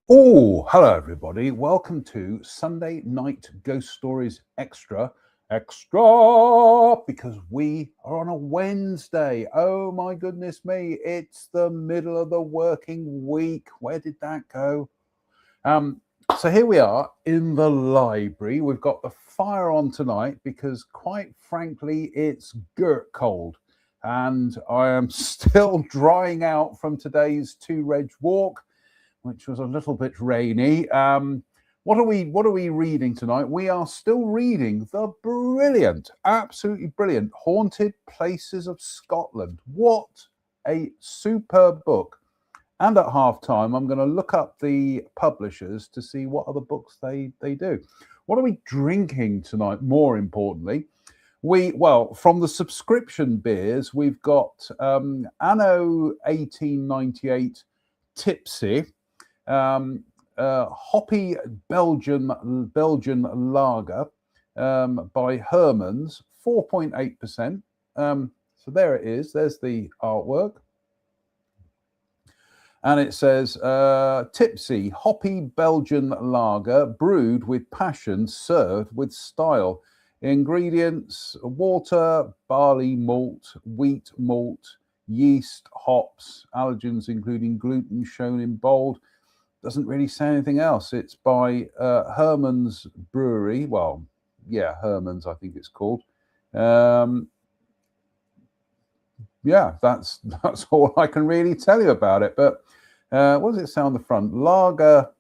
Oh, hello everybody. Welcome to Sunday Night Ghost Stories Extra, because we are on a Wednesday. Oh my goodness me, it's the middle of the working week. Where did that go? Um, so here we are in the library. We've got the fire on tonight because, quite frankly, it's girt cold. And I am still drying out from today's Two Reg walk, which was a little bit rainy. What are we reading tonight? We are still reading the brilliant, absolutely brilliant Haunted Places of Scotland. What a superb book. And at half time, I'm going to look up the publishers to see what other books they do. What are we drinking tonight? More importantly, from the subscription beers, we've got Anno 1898 Tipsy, hoppy Belgian lager by Hermans, 4.8%. So there it is. There's the artwork. And it says, Tipsy, hoppy Belgian lager, brewed with passion, served with style. Ingredients: water, barley malt, wheat malt, yeast, hops, allergens including gluten shown in bold. Doesn't really say anything else. It's by Hermans Brewery. Well, yeah, Hermans, I think it's called. Yeah, that's all I can really tell you about it. But what does it say on the front? Lager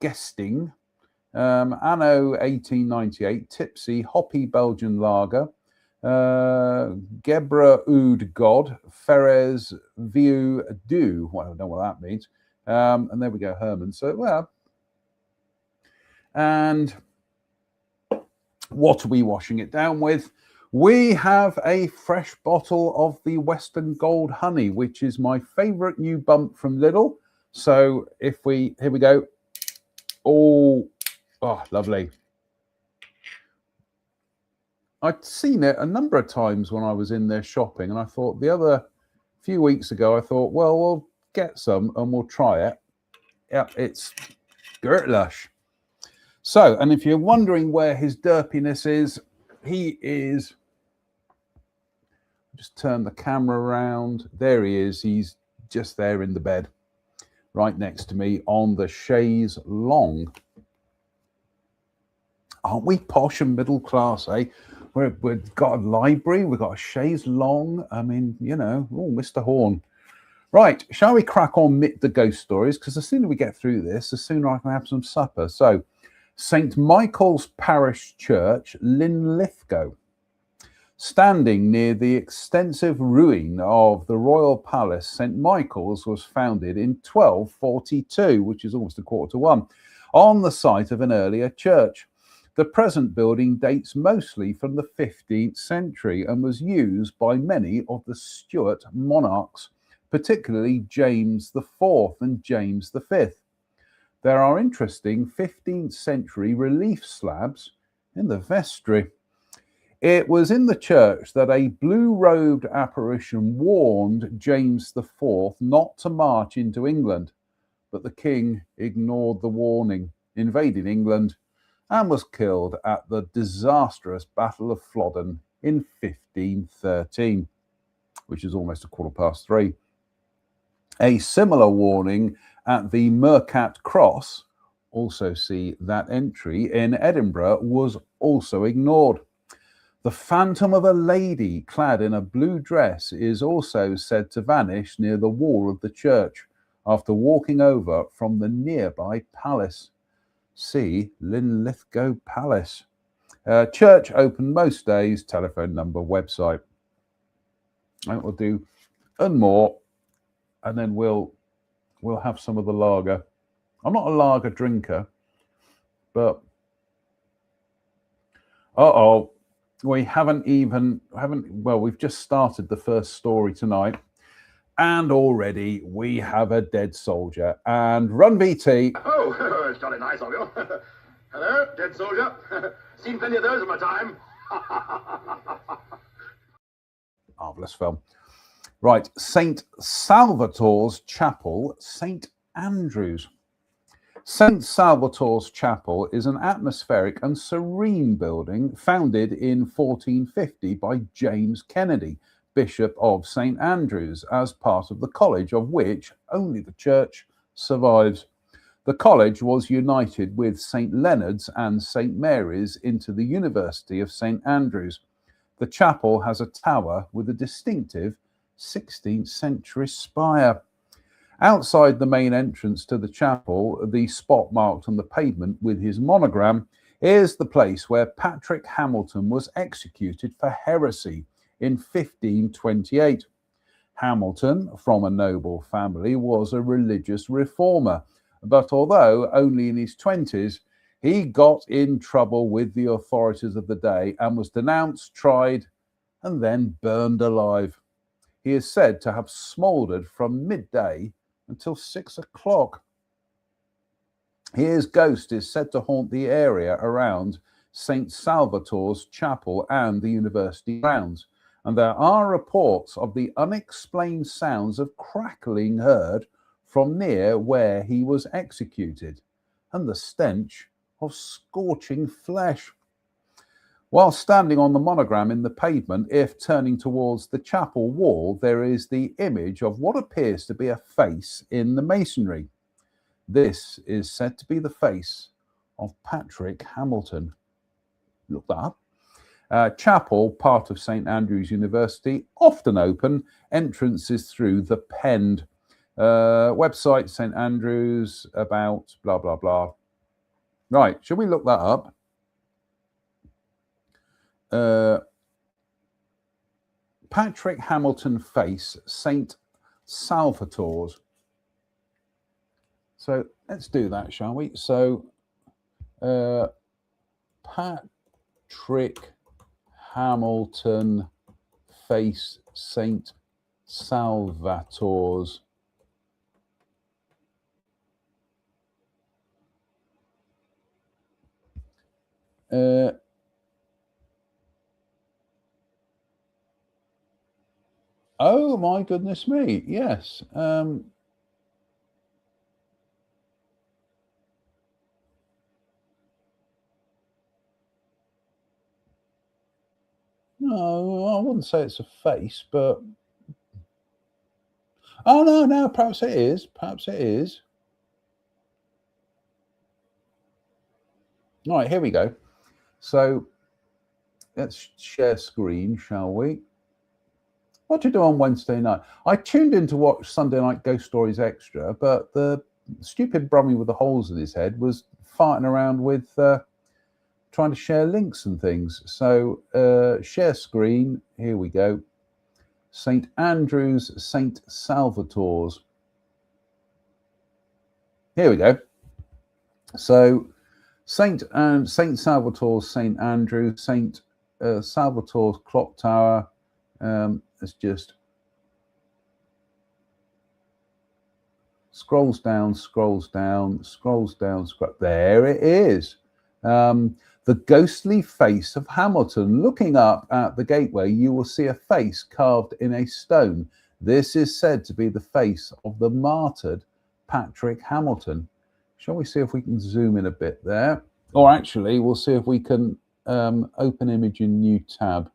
Gesting, Anno 1898, Tipsy, hoppy Belgian lager, Gebra Oud God, Ferez Vieux Du. Well, I don't know what that means. And there we go, Herman. So, well, and what are we washing it down with? We have a fresh bottle of the Western Gold Honey, which is my favorite new bump from Lidl. So here we go. Oh, lovely. I'd seen it a number of times when I was in there shopping, and I thought few weeks ago, I thought, well, we'll get some and we'll try it. Yeah, it's girt lush. So, and if you're wondering where his derpiness is, he is, just turn the camera around. There he is. He's just there in the bed, right next to me on the chaise longue. Aren't we posh and middle class, eh? We've got a library, we've got a chaise longue. I mean, you know, oh, Mr. Horn. Right, shall we crack on the ghost stories? Because the sooner we get through this, the sooner I can have some supper. So, St. Michael's Parish Church, Linlithgow. Standing near the extensive ruin of the royal palace, St. Michael's was founded in 1242, which is almost 12:45, on the site of an earlier church. The present building dates mostly from the 15th century and was used by many of the Stuart monarchs, particularly James IV and James V. There are interesting 15th century relief slabs in the vestry. It was in the church that a blue-robed apparition warned James IV not to march into England, but the king ignored the warning, invaded England, and was killed at the disastrous Battle of Flodden in 1513, which is almost 3:15. A similar warning at the Mercat Cross, also see that entry, in Edinburgh, was also ignored. The phantom of a lady clad in a blue dress is also said to vanish near the wall of the church after walking over from the nearby palace. See Linlithgow Palace. Church open most days, telephone number, website. I will do and more, and then we'll have some of the lager. I'm not a lager drinker, but we've just started the first story tonight, and already we have a dead soldier. And Run VT. Oh, it's jolly nice of you. Hello, dead soldier. Seen plenty of those in my time. Marvellous film. Right, St. Salvator's Chapel, St. Andrews. St. Salvator's Chapel is an atmospheric and serene building founded in 1450 by James Kennedy, Bishop of St. Andrews, as part of the college of which only the church survives. The college was united with St. Leonard's and St. Mary's into the University of St. Andrews. The chapel has a tower with a distinctive 16th century spire. Outside the main entrance to the chapel, the spot marked on the pavement with his monogram, is the place where Patrick Hamilton was executed for heresy in 1528. Hamilton, from a noble family, was a religious reformer, but although only in his 20s, he got in trouble with the authorities of the day and was denounced, tried, and then burned alive. He is said to have smouldered from midday until 6 o'clock. His ghost is said to haunt the area around St. Salvator's Chapel and the university grounds, and there are reports of the unexplained sounds of crackling heard from near where he was executed, and the stench of scorching flesh. While standing on the monogram in the pavement, if turning towards the chapel wall, there is the image of what appears to be a face in the masonry. This is said to be the face of Patrick Hamilton. Look that up. Chapel, part of St. Andrews University, often open. Entrance is through the Pend. Website, St. Andrews, about blah, blah, blah. Right, shall we look that up? Patrick Hamilton face, St. Salvator's. So let's do that, shall we? So Patrick Hamilton face, St. Salvator's. Oh my goodness me! Yes. No, I wouldn't say it's a face, but oh no, perhaps it is. Perhaps it is. All right, here we go. So let's share screen, shall we? What do you do on Wednesday night? I tuned in to watch Sunday Night Ghost Stories Extra, but the stupid Brummie with the holes in his head was farting around with trying to share links and things. So share screen. Here we go. St. Andrews, St. Salvator's. Here we go. So St. Salvator's, St. Andrews, St. Salvator's clock tower. It's just scrolls down. There it is. The ghostly face of Hamilton. Looking up at the gateway, you will see a face carved in a stone. This is said to be the face of the martyred Patrick Hamilton. Shall we see if we can zoom in a bit there? Or actually, we'll see if we can open image in new tab.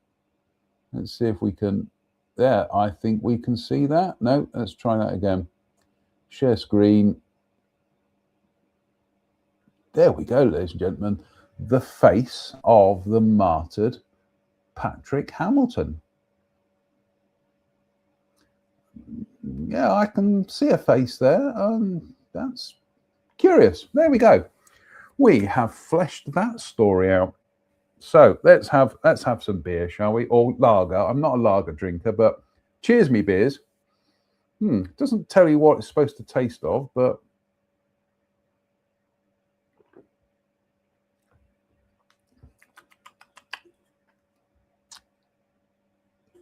Let's see if we can. There, I think we can see that. No, let's try that again. Share screen. There we go, ladies and gentlemen. The face of the martyred Patrick Hamilton. Yeah, I can see a face there. That's curious. There we go. We have fleshed that story out. So let's have some beer, shall we? Or lager. I'm not a lager drinker, but cheers me beers. Doesn't tell you what it's supposed to taste of, but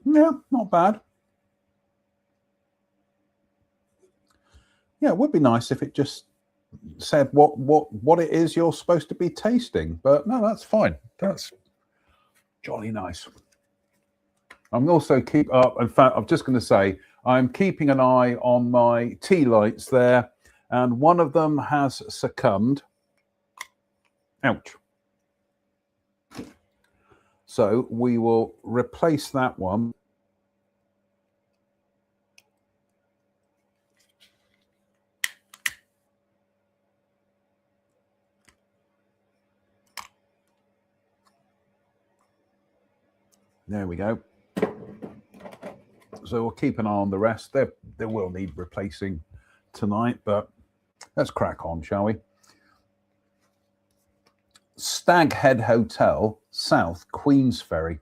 yeah, not bad. Yeah, it would be nice if it just said what it is you're supposed to be tasting, but no, that's fine. That's jolly nice. I'm also in fact, I'm just going to say I'm keeping an eye on my tea lights there. and one of them has succumbed. Ouch. So we will replace that one. There we go. So we'll keep an eye on the rest. They will need replacing tonight, but let's crack on, shall we? Staghead Hotel, South Queensferry.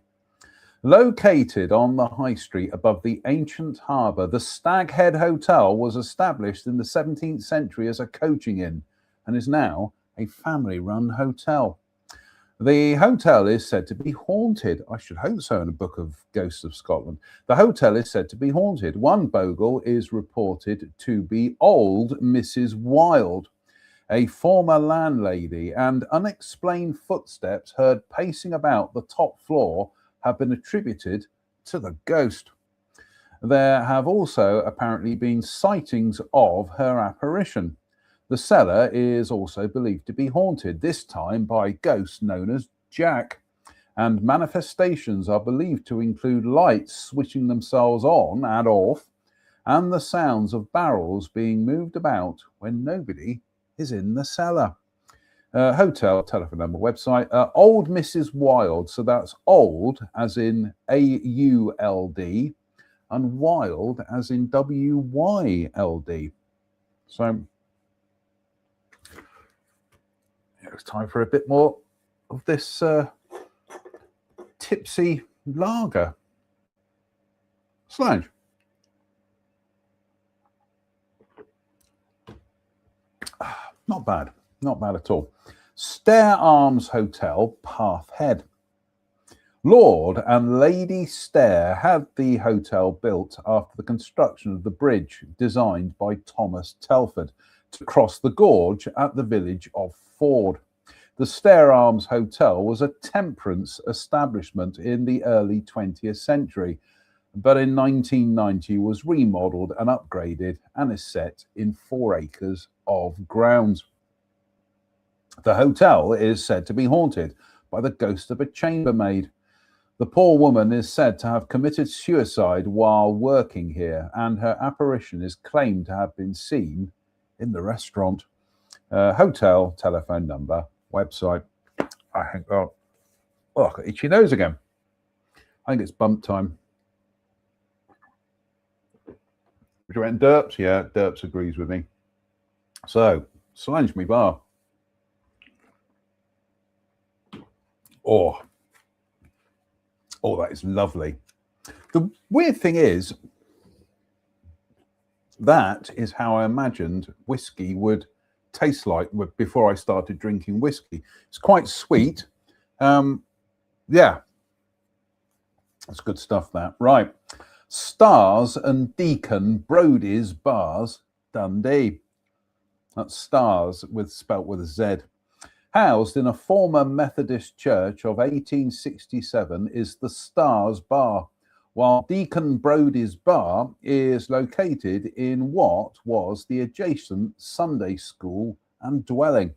Located on the high street above the ancient harbour, the Staghead Hotel was established in the 17th century as a coaching inn and is now a family-run hotel. The hotel is said to be haunted. I should hope so in a book of Ghosts of Scotland. The hotel is said to be haunted. One bogle is reported to be old Mrs. Wild, a former landlady, and unexplained footsteps heard pacing about the top floor have been attributed to the ghost. There have also apparently been sightings of her apparition. The cellar is also believed to be haunted, this time by ghosts known as Jack, and manifestations are believed to include lights switching themselves on and off, and the sounds of barrels being moved about when nobody is in the cellar. Hotel, telephone number, website, Old Mrs. Wild, so that's old as in A-U-L-D, and wild as in W-Y-L-D. So it's time for a bit more of this tipsy lager. Slange. Not bad. Not bad at all. Stair Arms Hotel, Path Head. Lord and Lady Stair had the hotel built after the construction of the bridge designed by Thomas Telford to cross the gorge at the village of Ford. The Stair Arms Hotel was a temperance establishment in the early 20th century, but in 1990 was remodeled and upgraded and is set in 4 acres of grounds. The hotel is said to be haunted by the ghost of a chambermaid. The poor woman is said to have committed suicide while working here, and her apparition is claimed to have been seen in the restaurant. Hotel, telephone number, website. I think, oh, I've got itchy nose again. I think it's bump time. Do you reckon Derps? Yeah, Derps agrees with me. So, Slange me bar. Oh, that is lovely. The weird thing is, that is how I imagined whiskey would taste like before I started drinking whiskey. It's quite sweet. Yeah, that's good stuff, that. Right. Stars and Deacon Brodie's Bars, Dundee. That's Stars spelt with a Z. Housed in a former Methodist church of 1867 is the Stars Bar, while Deacon Brodie's Bar is located in what was the adjacent Sunday school and dwelling.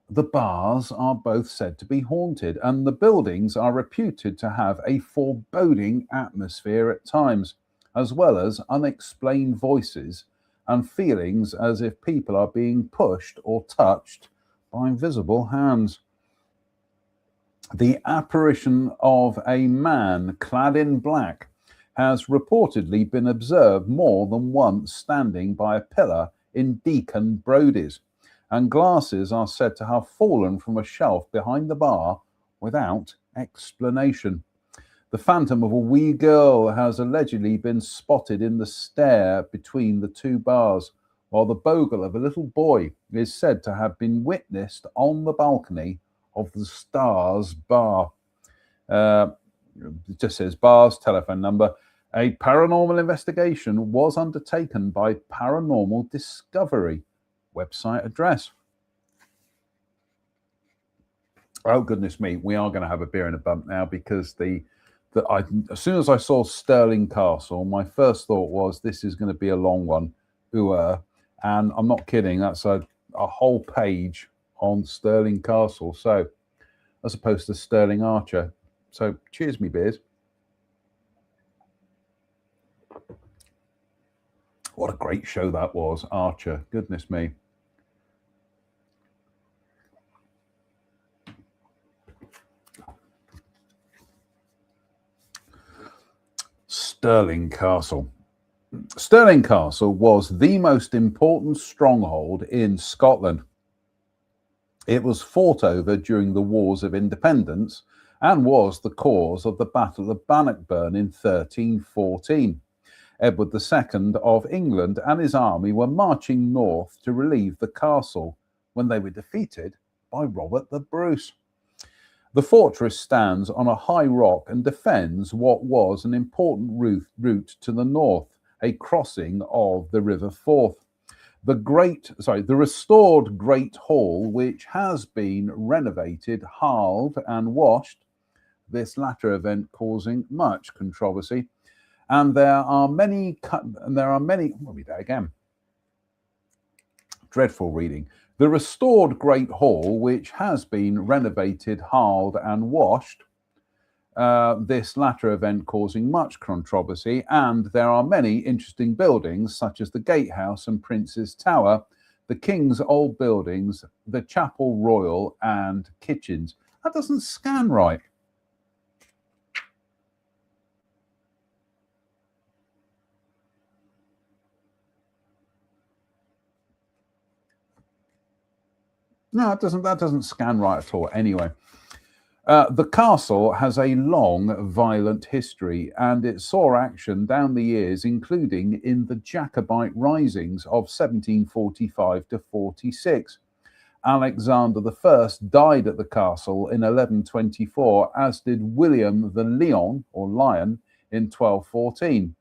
The bars are both said to be haunted, and the buildings are reputed to have a foreboding atmosphere at times, as well as unexplained voices and feelings as if people are being pushed or touched by invisible hands. The apparition of a man clad in black has reportedly been observed more than once standing by a pillar in Deacon Brodie's, and glasses are said to have fallen from a shelf behind the bar without explanation. The phantom of a wee girl has allegedly been spotted in the stair between the 2 bars, while the bogle of a little boy is said to have been witnessed on the balcony of the Stars Bar. It just says bars, telephone number. A paranormal investigation was undertaken by Paranormal Discovery. Website address. Oh, goodness me. We are going to have a beer and a bump now, because as soon as I saw Stirling Castle, my first thought was this is going to be a long one. And I'm not kidding, that's a whole page on Stirling Castle. So, as opposed to Stirling Archer. So, cheers, me beers. What a great show that was, Archer. Goodness me. Stirling Castle. Stirling Castle was the most important stronghold in Scotland. It was fought over during the Wars of Independence and was the cause of the Battle of Bannockburn in 1314. Edward II of England and his army were marching north to relieve the castle when they were defeated by Robert the Bruce. The fortress stands on a high rock and defends what was an important route to the north, a crossing of the River Forth. The restored Great Hall, which has been renovated, halved and washed, this latter event causing much controversy. And there are many, let me do that again. Dreadful reading. The restored Great Hall, which has been renovated, halved and washed, this latter event causing much controversy, and there are many interesting buildings such as the Gatehouse and Prince's Tower, the King's Old Buildings, the Chapel Royal and kitchens. That doesn't scan right. No, that doesn't scan right at all. Anyway, the castle has a long, violent history, and it saw action down the years, including in the Jacobite risings of 1745 to 46. Alexander I died at the castle in 1124, as did William the Lion in 1214.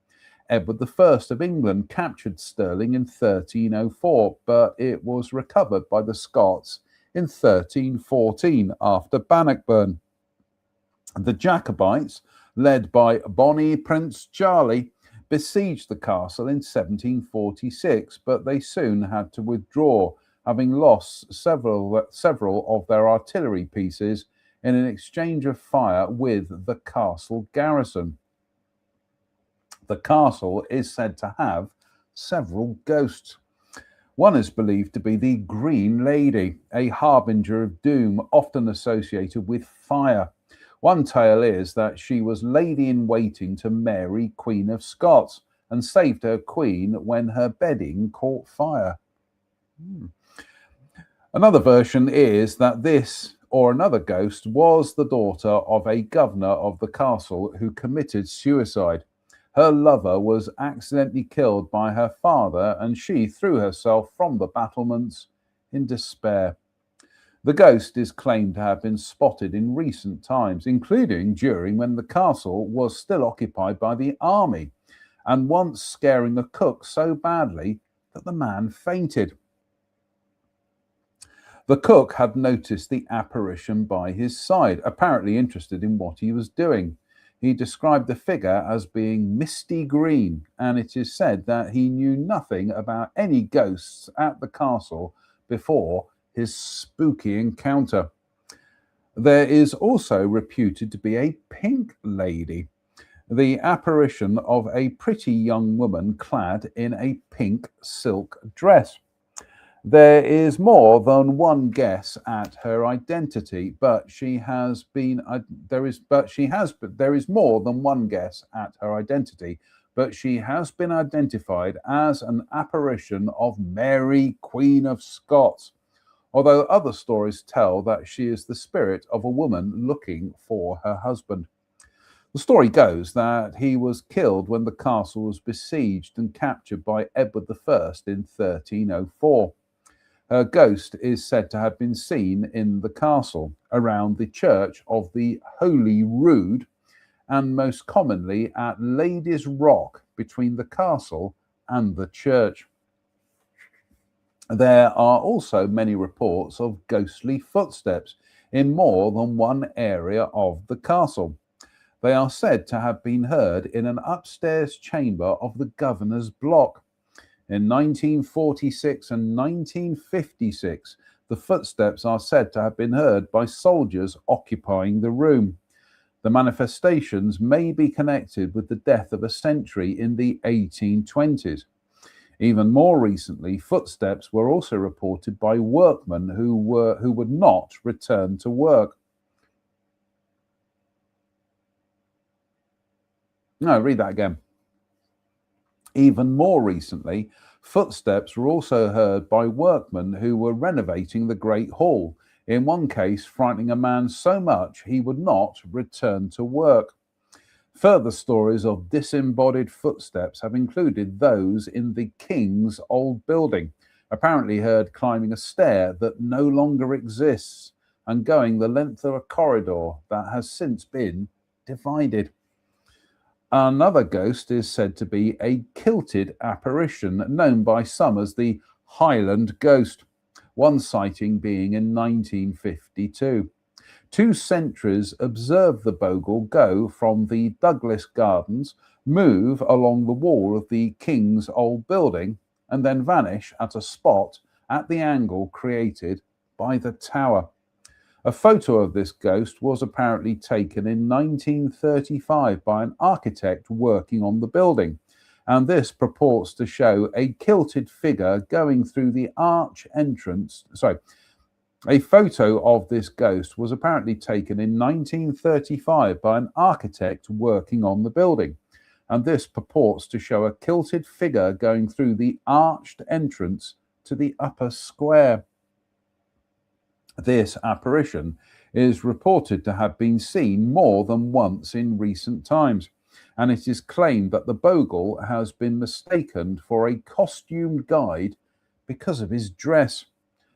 Edward I of England captured Stirling in 1304, but it was recovered by the Scots in 1314 after Bannockburn. The Jacobites, led by Bonnie Prince Charlie, besieged the castle in 1746, but they soon had to withdraw, having lost several of their artillery pieces in an exchange of fire with the castle garrison. The castle is said to have several ghosts. One is believed to be the Green Lady, a harbinger of doom often associated with fire. One tale is that she was lady-in-waiting to Mary, Queen of Scots, and saved her queen when her bedding caught fire. Another version is that this or another ghost was the daughter of a governor of the castle who committed suicide. Her lover was accidentally killed by her father, and she threw herself from the battlements in despair. The ghost is claimed to have been spotted in recent times, including during when the castle was still occupied by the army, and once scaring the cook so badly that the man fainted. The cook had noticed the apparition by his side, apparently interested in what he was doing. He described the figure as being misty green, and it is said that he knew nothing about any ghosts at the castle before his spooky encounter. There is also reputed to be a pink lady, the apparition of a pretty young woman clad in a pink silk dress. There is more than one guess at her identity, but there is more than one guess at her identity, but she has been identified as an apparition of Mary, Queen of Scots, although other stories tell that she is the spirit of a woman looking for her husband. The story goes that he was killed when the castle was besieged and captured by Edward I in 1304. Her ghost is said to have been seen in the castle, around the church of the Holy Rood, and most commonly at Ladies' Rock between the castle and the church. There are also many reports of ghostly footsteps in more than one area of the castle. They are said to have been heard in an upstairs chamber of the governor's block. In 1946 and 1956, the footsteps are said to have been heard by soldiers occupying the room. The manifestations may be connected with the death of a sentry in the 1820s. Even more recently, footsteps were also reported by workmen who would not return to work. No, read that again. Even more recently, footsteps were also heard by workmen who were renovating the Great Hall, in one case frightening a man so much he would not return to work. Further stories of disembodied footsteps have included those in the King's Old Building, apparently heard climbing a stair that no longer exists and going the length of a corridor that has since been divided. Another ghost is said to be a kilted apparition known by some as the Highland Ghost, one sighting being in 1952. 2 sentries observed the bogle go from the Douglas Gardens, move along the wall of the King's Old Building, and then vanish at a spot at the angle created by the tower. A photo of this ghost was apparently taken in 1935 by an architect working on the building, and this purports to show a kilted figure going through the arch entrance. A photo of this ghost was apparently taken in 1935 by an architect working on the building, and this purports to show a kilted figure going through the arched entrance to the upper square. This apparition is reported to have been seen more than once in recent times, and it is claimed that the bogle has been mistaken for a costumed guide because of his dress.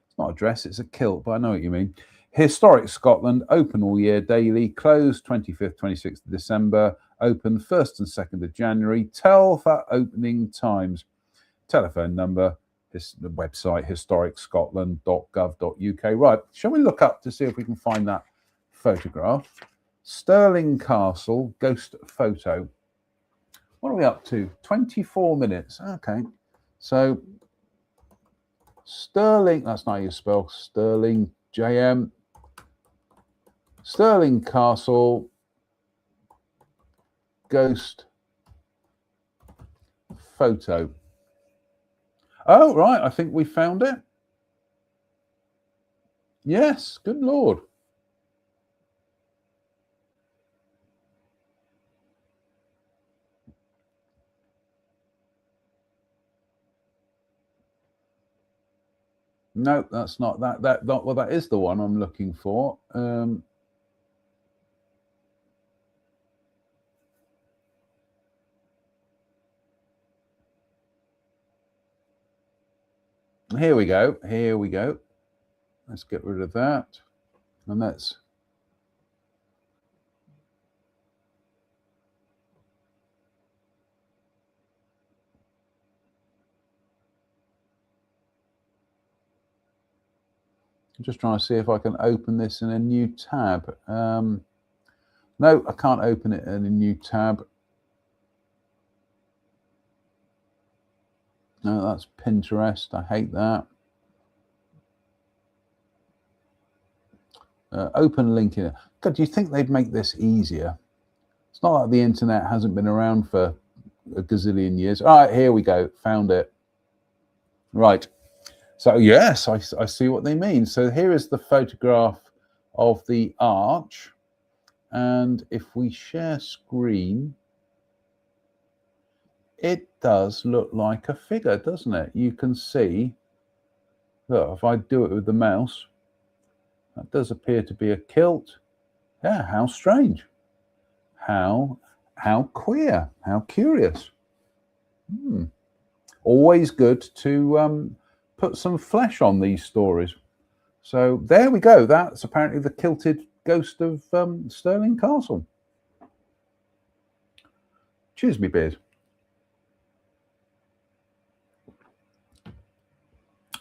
It's not a dress, it's a kilt, but I know what you mean. Historic Scotland, open all year daily, closed 25th, 26th of December, open 1st and 2nd of January. Tell for opening times. Telephone number, the website, historicscotland.gov.uk. Right, shall we look up to see if we can find that photograph? Stirling Castle ghost photo. What are we up to? 24 minutes. Okay, so Stirling, that's not how you spell Stirling, JM. Stirling Castle ghost photo. Oh, right, I think we found it. Yes, good Lord. No, that's not that. Well, that is the one I'm looking for. Here we go. Here we go. Let's get rid of that, and let's. I'm just trying to see if I can open this in a new tab. No, I can't open it in a new tab. No, that's Pinterest. I hate that. Open link in it. God, do you think they'd make this easier? It's not like the internet hasn't been around for a gazillion years. All right, here we go. Found it. Right. So yes, I see what they mean. So here is the photograph of the arch. And if we share screen, it does look like a figure, doesn't it? You can see, look, if I do it with the mouse, that does appear to be a kilt. Yeah, how strange. How queer, how curious. Always good to put some flesh on these stories. So there we go. That's apparently the kilted ghost of Stirling Castle. Cheers, me beard.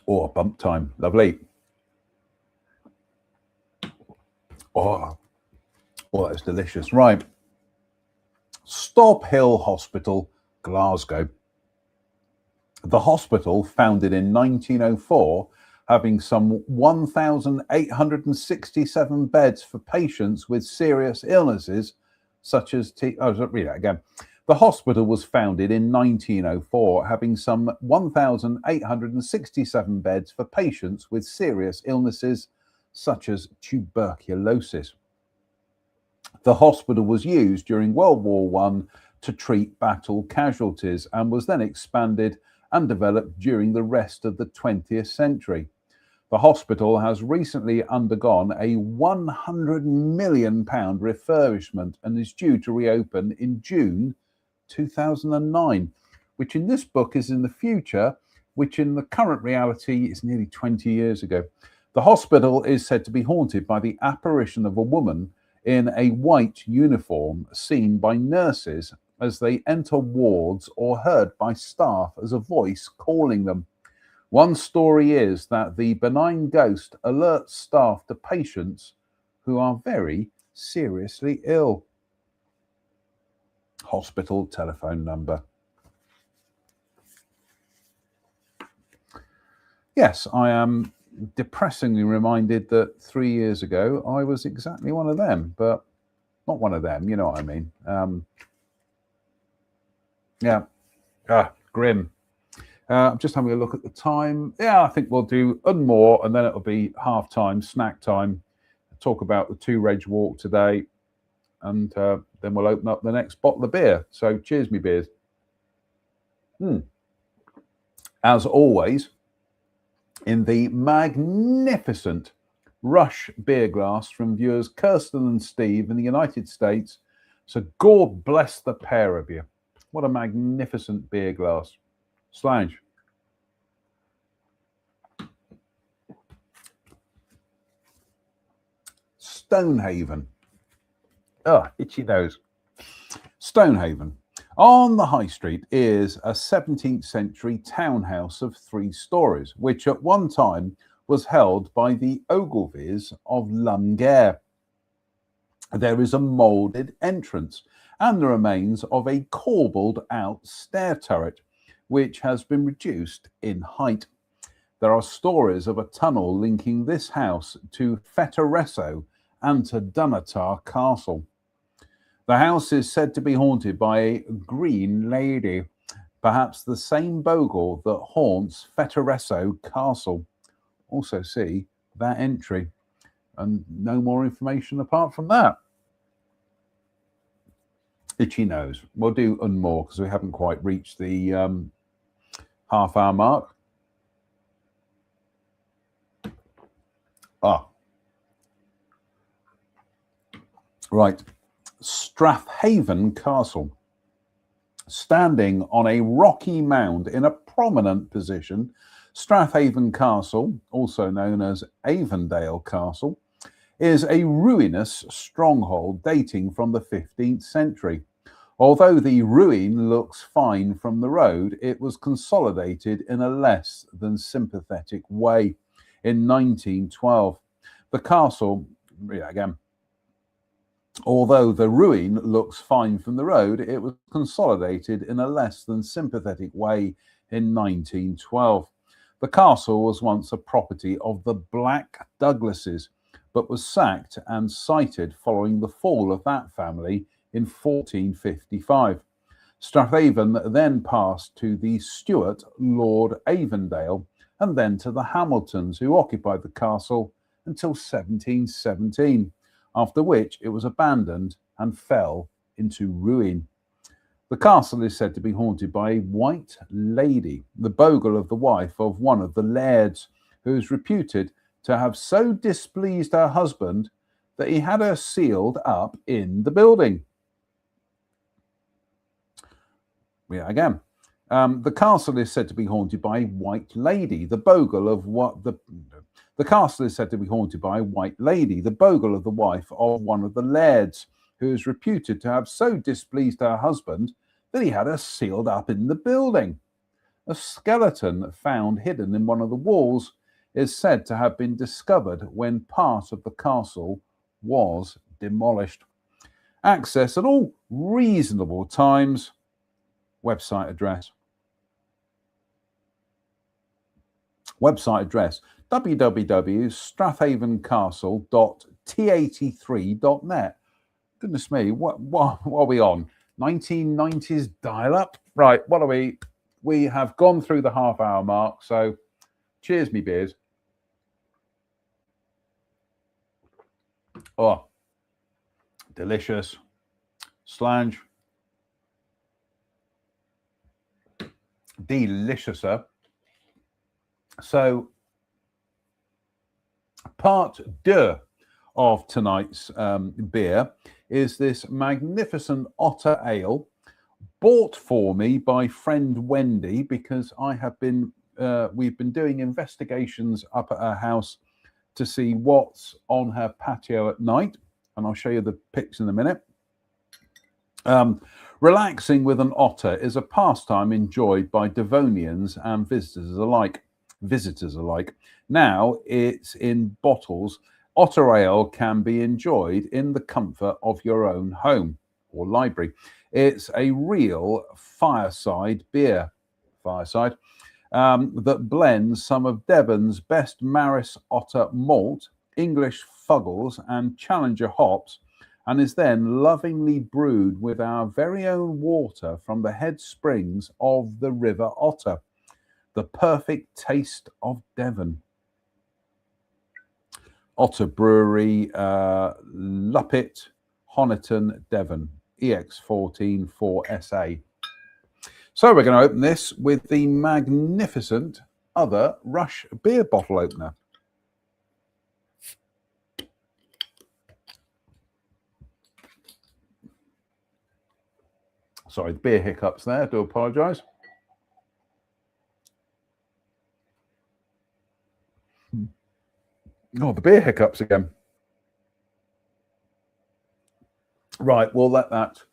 Oh, bump time. Lovely. Oh, that's delicious. Right. Stobhill Hospital, Glasgow. The hospital, founded in 1904, having some 1,867 beds for patients with serious illnesses such as read that again. The hospital was founded in 1904, having some 1,867 beds for patients with serious illnesses such as tuberculosis. The hospital was used during World War I to treat battle casualties and was then expanded and developed during the rest of the 20th century. The hospital has recently undergone a £100 million refurbishment and is due to reopen in June 2009, which in this book is in the future, which in the current reality is nearly 20 years ago. The hospital is said to be haunted by the apparition of a woman in a white uniform seen by nurses as they enter wards or heard by staff as a voice calling them. One story is that the benign ghost alerts staff to patients who are very seriously ill. Hospital telephone number. Yes, I am depressingly reminded that 3 years ago I was exactly one of them, but not one of them, you know what I mean. Grim. I'm just having a look at the time. Yeah, I think we'll do one more and then it'll be half time, snack time. Talk about the 2 Reg walk today, and then we'll open up the next bottle of beer. So cheers, me beers. As always, in the magnificent Rush beer glass from viewers Kirsten and Steve in the United States. So God bless the pair of you. What a magnificent beer glass. Slange. Stonehaven. Oh, itchy nose. Stonehaven. On the High Street is a 17th century townhouse of 3 stories, which at one time was held by the Ogilvies of Lumgare. There is a moulded entrance and the remains of a corbelled out stair turret, which has been reduced in height. There are stories of a tunnel linking this house to Fetteresso and to Dunatar Castle. The house is said to be haunted by a green lady, perhaps the same bogle that haunts Fetteresso Castle. Also see that entry, and no more information apart from that. Itchy nose. We'll do one more because we haven't quite reached the half-hour mark. Right. Strathaven Castle. Standing on a rocky mound in a prominent position, Strathaven Castle, also known as Avondale Castle, is a ruinous stronghold dating from the 15th century. Although the ruin looks fine from the road, it was consolidated in a less than sympathetic way in 1912. The castle, although the ruin looks fine from the road, it was consolidated in a less than sympathetic way in 1912. The castle was once a property of the Black Douglases, but was sacked and sited following the fall of that family in 1455. Strathaven then passed to the Stuart Lord Avondale and then to the Hamiltons, who occupied the castle until 1717, after which it was abandoned and fell into ruin. The castle is said to be haunted by a white lady, the bogle of the wife of one of the lairds, who is reputed to have so displeased her husband that he had her sealed up in the building. The castle is said to be haunted by a white lady, the bogle of the castle is said to be haunted by a white lady, the bogle of the wife of one of the lairds, who is reputed to have so displeased her husband that he had her sealed up in the building. A skeleton found hidden in one of the walls is said to have been discovered when part of the castle was demolished. Access at all reasonable times. Website address. Website address www.strathavencastle.t83.net. Goodness me, what are we on? 1990s dial-up? Right, what are we? We have gone through the half-hour mark, so cheers, me beers. Oh, delicious. Slange. Deliciouser. So, part deux of tonight's beer is this magnificent Otter Ale, bought for me by friend Wendy, because I have been we've been doing investigations up at her house to see what's on her patio at night, and I'll show you the pics in a minute. Relaxing with an otter is a pastime enjoyed by Devonians and visitors alike. Now it's in bottles. Otter Ale can be enjoyed in the comfort of your own home or library. It's a real fireside beer, that blends some of Devon's best Maris Otter malt, English Fuggles and Challenger hops, and is then lovingly brewed with our very own water from the head springs of the River Otter. The perfect taste of Devon. Otter Brewery, Luppet, Honiton, Devon, EX14 4SA. So we're going to open this with the magnificent Other Rush beer bottle opener. Sorry, the beer hiccups there, I do apologise. Oh, the beer hiccups again. Right, we'll let that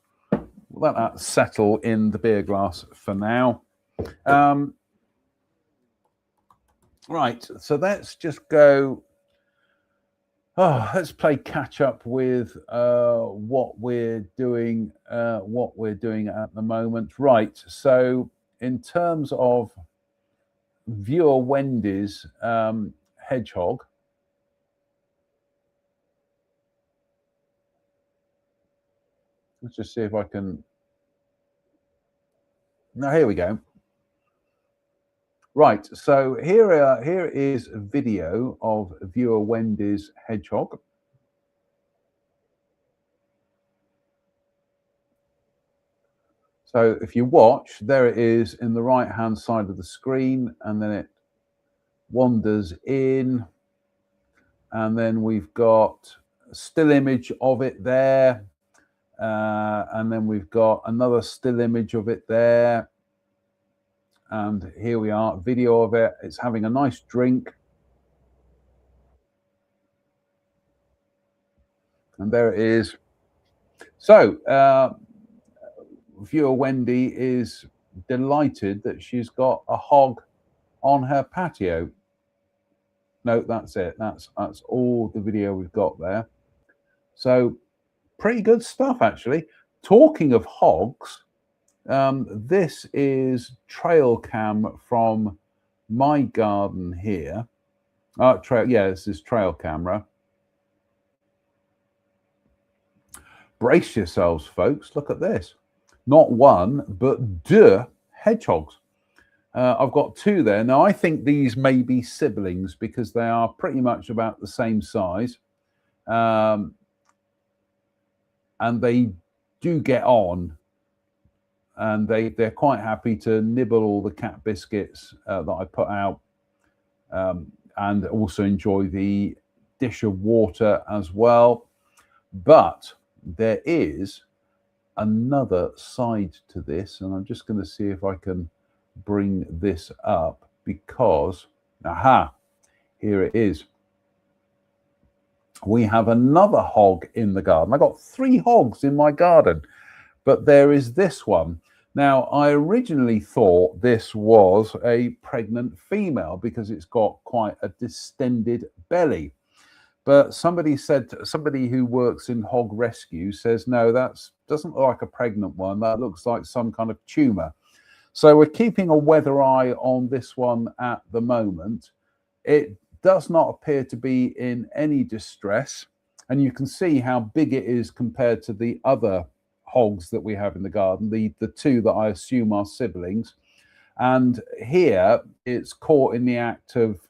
settle in the beer glass for now. Right, so let's just go. Let's play catch up with what we're doing at the moment. Right, so in terms of viewer Wendy's hedgehog. Let's just see if I can. Now, here we go. Right, so here is a video of viewer Wendy's hedgehog. So if you watch, there it is in the right-hand side of the screen, and then it wanders in, and then we've got a still image of it there. And then we've got another still image of it there. And here we are, video of it. It's having a nice drink. And there it is. So, viewer Wendy is delighted that she's got a hog on her patio. No, that's it. That's all the video we've got there. So, pretty good stuff, actually. Talking of hogs, this is trail cam from my garden here. This is trail camera. Brace yourselves, folks. Look at this. Not one, but deux hedgehogs. I've got two there. Now, I think these may be siblings because they are pretty much about the same size. And they do get on, and they're quite happy to nibble all the cat biscuits that I put out, and also enjoy the dish of water as well. But there is another side to this, and I'm just going to see if I can bring this up, because here it is. We have another hog in the garden. I got 3 hogs in my garden, but there is this one. Now, I originally thought this was a pregnant female because it's got quite a distended belly. But somebody who works in hog rescue says, no, that doesn't look like a pregnant one. That looks like some kind of tumor. So we're keeping a weather eye on this one at the moment. It does not appear to be in any distress, and you can see how big it is compared to the other hogs that we have in the garden, the two that I assume are siblings. And here it's caught in the act of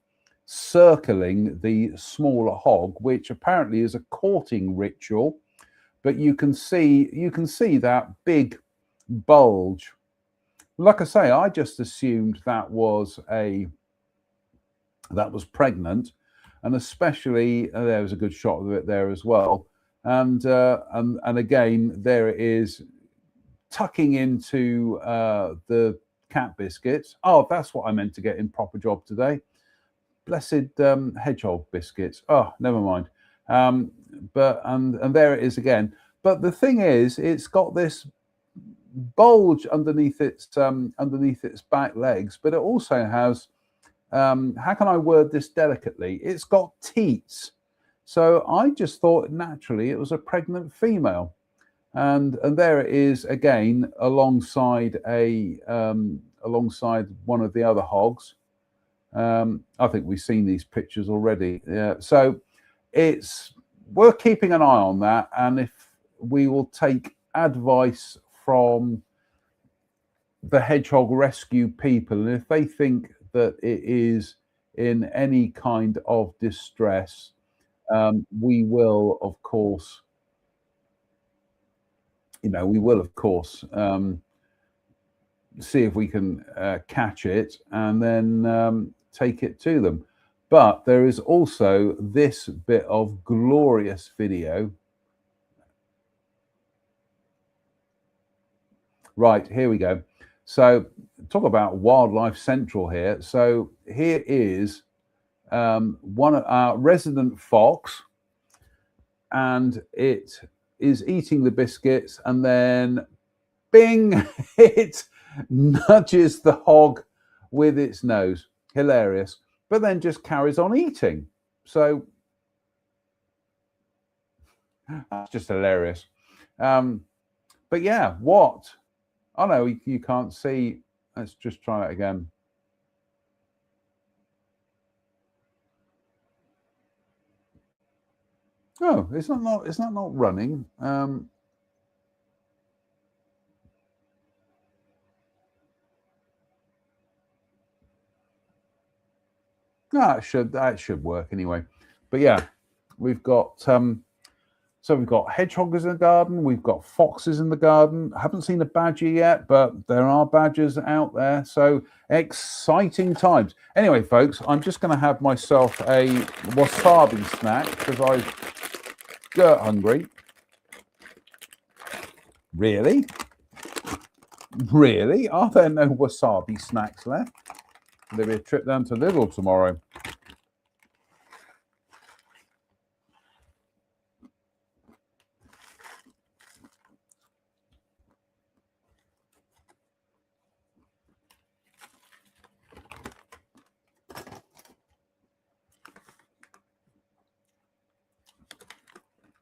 circling the smaller hog, which apparently is a courting ritual. But you can see that big bulge. Like I say, I just assumed that was pregnant, and especially there was a good shot of it there as well. And again, there it is tucking into the cat biscuits. Oh, that's what I meant to get in Proper Job today. Blessed hedgehog biscuits. Oh, never mind. But there it is again. But the thing is, it's got this bulge underneath its back legs, but it also has how can I word this delicately? It's got teats. So I just thought naturally it was a pregnant female. And there it is again alongside alongside one of the other hogs. I think we've seen these pictures already. So we're keeping an eye on that, and if we will take advice from the hedgehog rescue people, and if they think that it is in any kind of distress, we will of course see if we can catch it and then take it to them. But there is also this bit of glorious video. Right, here we go. So talk about Wildlife Central here. So here is one of our resident fox, and it is eating the biscuits, and then bing, it nudges the hog with its nose. Hilarious. But then just carries on eating. So that's just hilarious. But yeah, what? Oh no, you can't see. Let's just try it again. Oh, it's not running. No, that should work anyway. But yeah, we've got we've got hedgehogs in the garden, we've got foxes in the garden. I haven't seen a badger yet, but there are badgers out there. So exciting times. Anyway, folks, I'm just going to have myself a wasabi snack because I got hungry. Really? Really? Are there no wasabi snacks left? There'll be a trip down to Lidl tomorrow.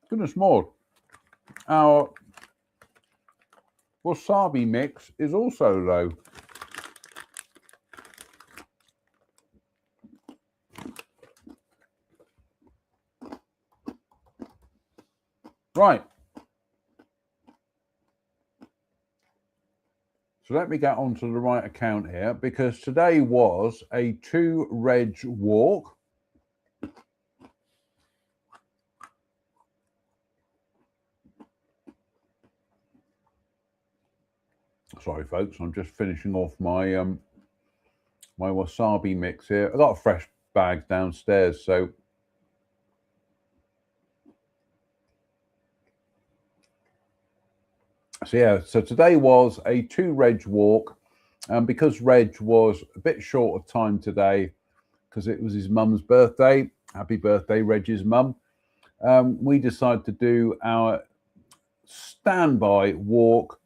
Goodness more, our wasabi mix is also low. Right. So let me get onto the right account here, because today was a 2-reg walk. Sorry, folks, I'm just finishing off my my wasabi mix here. I got a fresh bag downstairs, so yeah. So today was a 2-reg walk, and because Reg was a bit short of time today, because it was his mum's birthday. Happy birthday, Reg's mum. We decided to do our standby walk,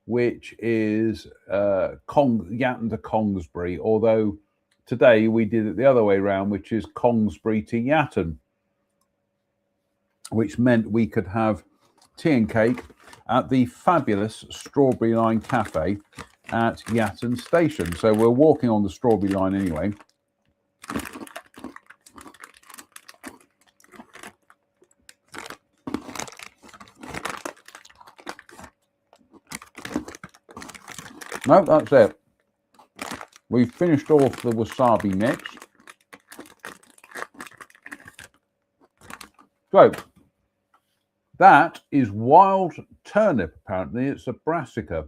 which is Yatton to Kongsbury, although today we did it the other way around, which is Kongsbury to Yatton, which meant we could have tea and cake at the fabulous Strawberry Line Cafe at Yatton Station. So we're walking on the Strawberry Line anyway. No, that's it. We've finished off the wasabi mix. So, that is wild turnip, apparently. It's a brassica.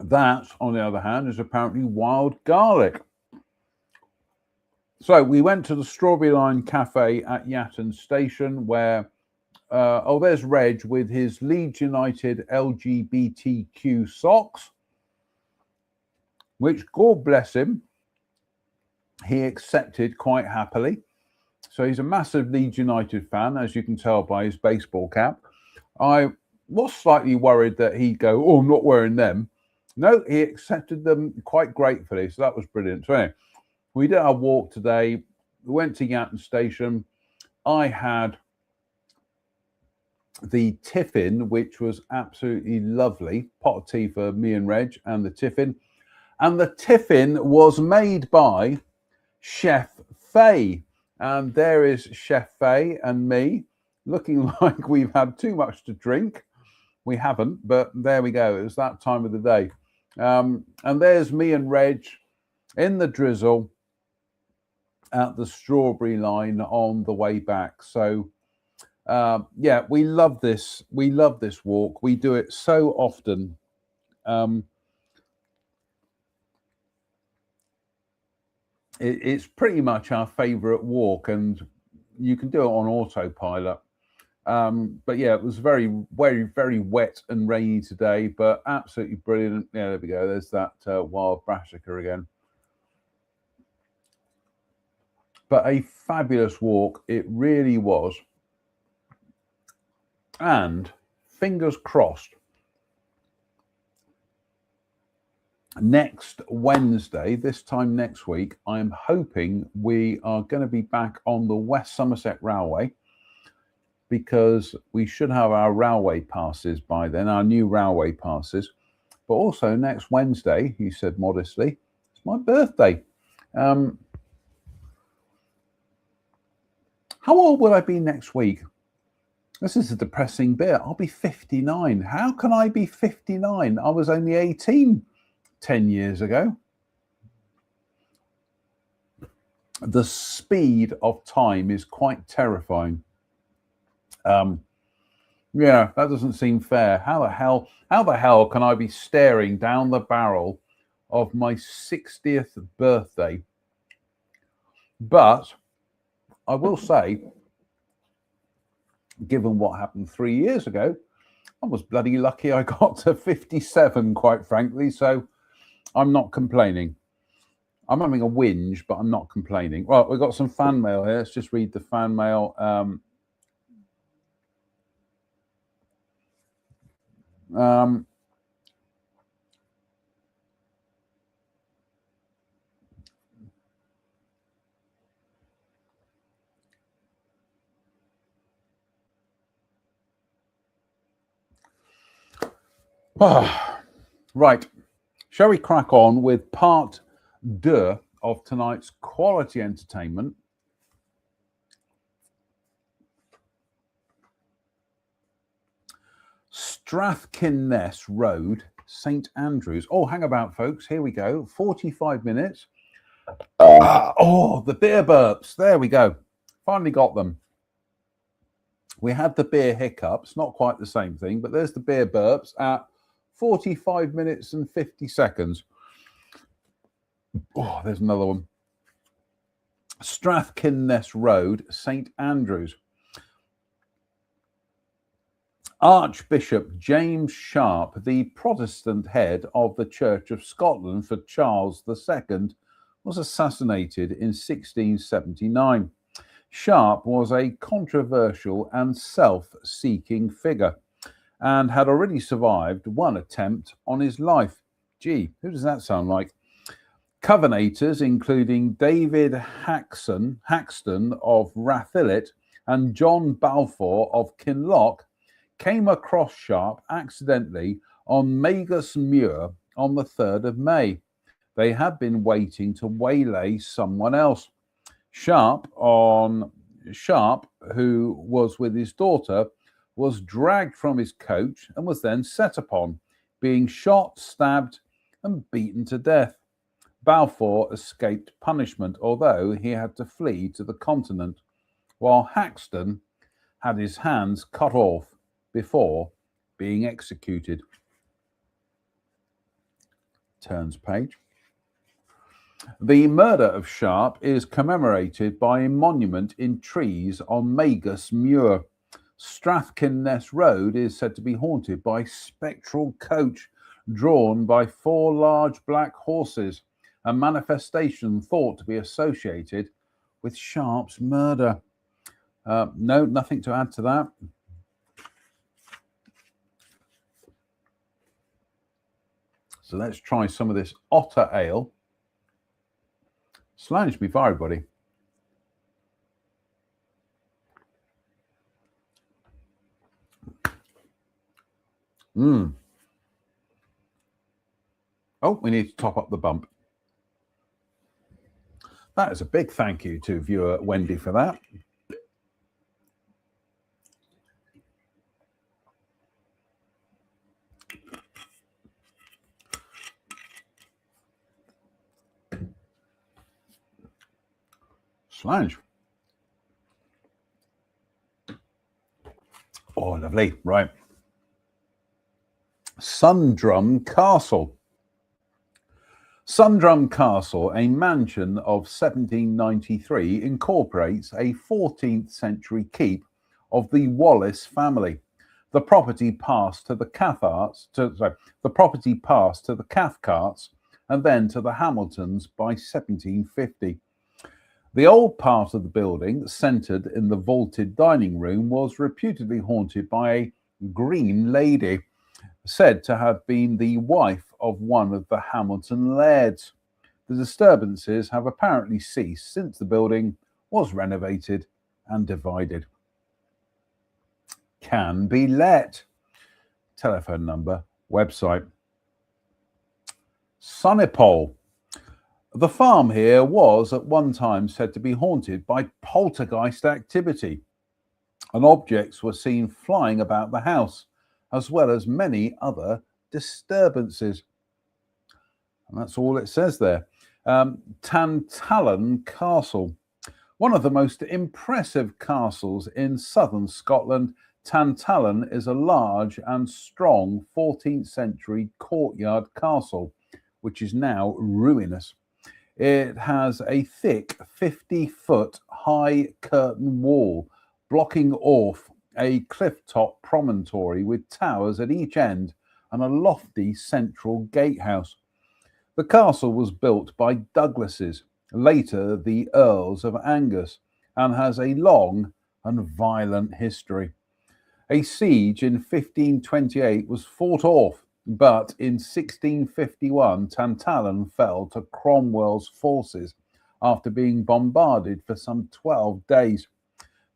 That, on the other hand, is apparently wild garlic. So we went to the Strawberry Line Cafe at Yatton Station where, there's Reg with his Leeds United LGBTQ socks, which, God bless him, he accepted quite happily. So he's a massive Leeds United fan, as you can tell by his baseball cap. I was slightly worried that he'd go, oh, I'm not wearing them. No, he accepted them quite gratefully. So that was brilliant. So anyway, we did our walk today. We went to Yatton Station. I had the tiffin, which was absolutely lovely. Pot of tea for me and Reg and the tiffin. And the tiffin was made by Chef Faye. And there is Chef Faye and me looking like we've had too much to drink. We haven't, but there we go. It was that time of the day. And there's me and Reg in the drizzle at the Strawberry Line on the way back. So, yeah, we love this. We love this walk. We do it so often. It's pretty much our favorite walk, and you can do it on autopilot. But yeah, it was very, very, very wet and rainy today, but absolutely brilliant. Yeah, there we go. There's that wild brassica again. But a fabulous walk. It really was. And fingers crossed, next Wednesday, this time next week, I'm hoping we are going to be back on the West Somerset Railway, because we should have our railway passes by then, our new railway passes. But also next Wednesday, he said modestly, it's my birthday. How old will I be next week? This is a depressing bit. I'll be 59. How can I be 59? I was only 18 10 years ago. The speed of time is quite terrifying. Yeah, that doesn't seem fair. How the hell can I be staring down the barrel of my 60th birthday? But I will say, given what happened 3 years ago, I was bloody lucky I got to 57, quite frankly. So I'm not complaining. I'm having a whinge, but I'm not complaining. Well, we've got some fan mail here. Let's just read the fan mail. Right. Shall we crack on with part 2 of tonight's quality entertainment? Strathkinness Road, St Andrews. Oh, hang about, folks. Here we go. 45 minutes. Oh, the beer burps. There we go. Finally got them. We had the beer hiccups. Not quite the same thing, but there's the beer burps at 45 minutes and 50 seconds. Oh, there's another one. Strathkinness Road, St Andrews. Archbishop James Sharp, the Protestant head of the Church of Scotland for Charles II, was assassinated in 1679. Sharp was a controversial and self-seeking figure and had already survived one attempt on his life. Gee, who does that sound like? Covenanters, including David Haxton of Rathillet and John Balfour of Kinloch, came across Sharp accidentally on Magus Muir on the 3rd of May. They had been waiting to waylay someone else. Sharp, who was with his daughter, was dragged from his coach and was then set upon. being shot, stabbed, and beaten to death. Balfour escaped punishment, although he had to flee to the continent, while Haxton had his hands cut off before being executed. Turns page. The murder of Sharp is commemorated by a monument in trees on Magus Muir. Strathkinness Road is said to be haunted by spectral coach drawn by 4 large black horses, a manifestation thought to be associated with Sharp's murder. No, nothing to add to that. So let's try some of this Otter Ale. Slange me for everybody. Oh, we need to top up the bump. That is a big thank you to viewer Wendy for that. Slange. Oh, lovely. Right. Sundrum Castle. Sundrum Castle, a mansion of 1793, incorporates a 14th century keep of the Wallace family. The property passed to the Cathcarts, and then to the Hamiltons by 1750. The old part of the building, centred in the vaulted dining room, was reputedly haunted by a green lady, said to have been the wife of one of the Hamilton lairds. The disturbances have apparently ceased since the building was renovated and divided. Can be let. Telephone number, website. Sunnipole. The farm here was at one time said to be haunted by poltergeist activity, and objects were seen flying about the house, as well as many other disturbances. And that's all it says there. Tantallon Castle. One of the most impressive castles in southern Scotland, Tantallon is a large and strong 14th century courtyard castle, which is now ruinous. It has a thick 50-foot high curtain wall blocking off a cliff-top promontory with towers at each end and a lofty central gatehouse. The castle was built by Douglases, later the Earls of Angus, and has a long and violent history. A siege in 1528 was fought off, but in 1651 Tantallon fell to Cromwell's forces after being bombarded for some 12 days.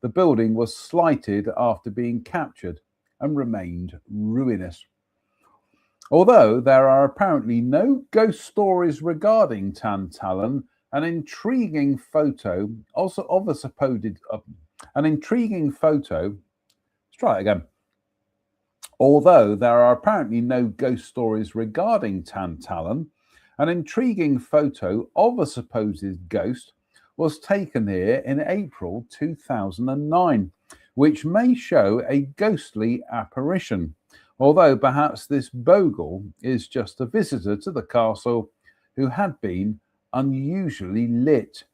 The building was slighted after being captured and remained ruinous. Although there are apparently no ghost stories regarding Tantallon, an intriguing photo also of a supposed let's try it again. Although there are apparently no ghost stories regarding Tantallon, an intriguing photo of a supposed ghost was taken here in April 2009, which may show a ghostly apparition, although perhaps this bogle is just a visitor to the castle who had been unusually lit.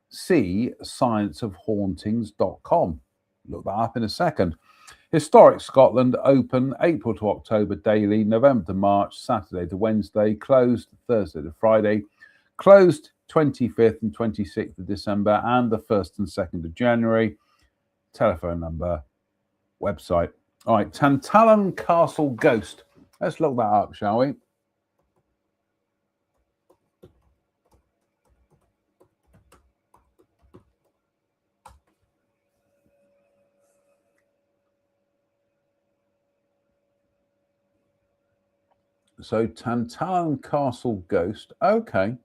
See scienceofhauntings.com. Look that up in a second. Historic Scotland open April to October daily, November to March, Saturday to Wednesday, closed Thursday to Friday, closed 25th and 26th of December and the 1st and 2nd of January. Telephone number, website. All right, Tantallon Castle Ghost. Let's look that up, shall we? So Tantallon Castle Ghost. Okay.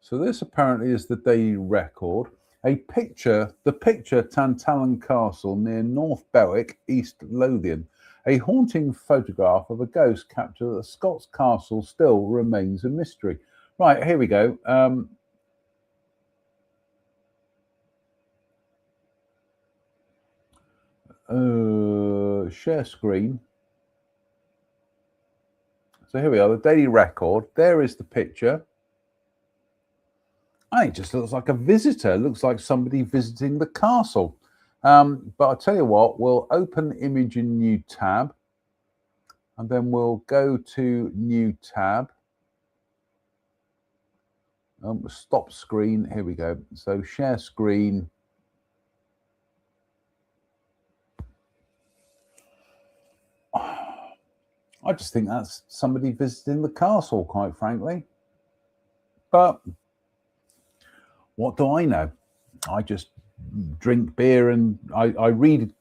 So this apparently is the Daily Record. The picture, Tantallon Castle near North Berwick, East Lothian. A haunting photograph of a ghost captured at the Scots Castle still remains a mystery. Right, here we go. Share screen. So here we are, the Daily Record. There is the picture. It just looks like a visitor. It looks like somebody visiting the castle. But I'll tell you what, we'll open image in new tab. And then we'll go to new tab. Stop screen. Here we go. So share screen. I just think that's somebody visiting the castle, quite frankly. But what do I know? I just drink beer and I read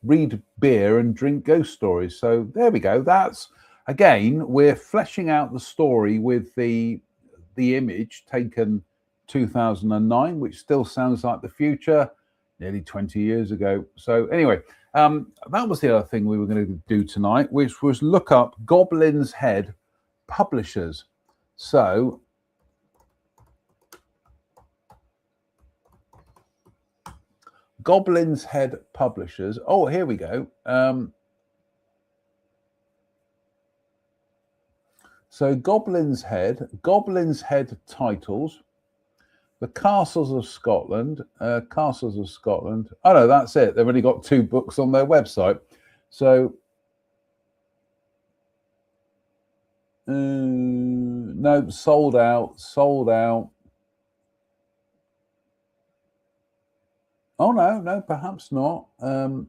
beer and drink ghost stories. So there we go. That's, again, we're fleshing out the story with the image taken 2009, which still sounds like the future, nearly 20 years ago. So anyway, that was the other thing we were going to do tonight, which was look up Goblin's Head publishers. So Goblin's Head publishers. Oh, here we go. So Goblin's Head titles, The Castles of Scotland. Oh no, that's it. They've only got 2 books on their website. So no, sold out. Oh no, perhaps not. Do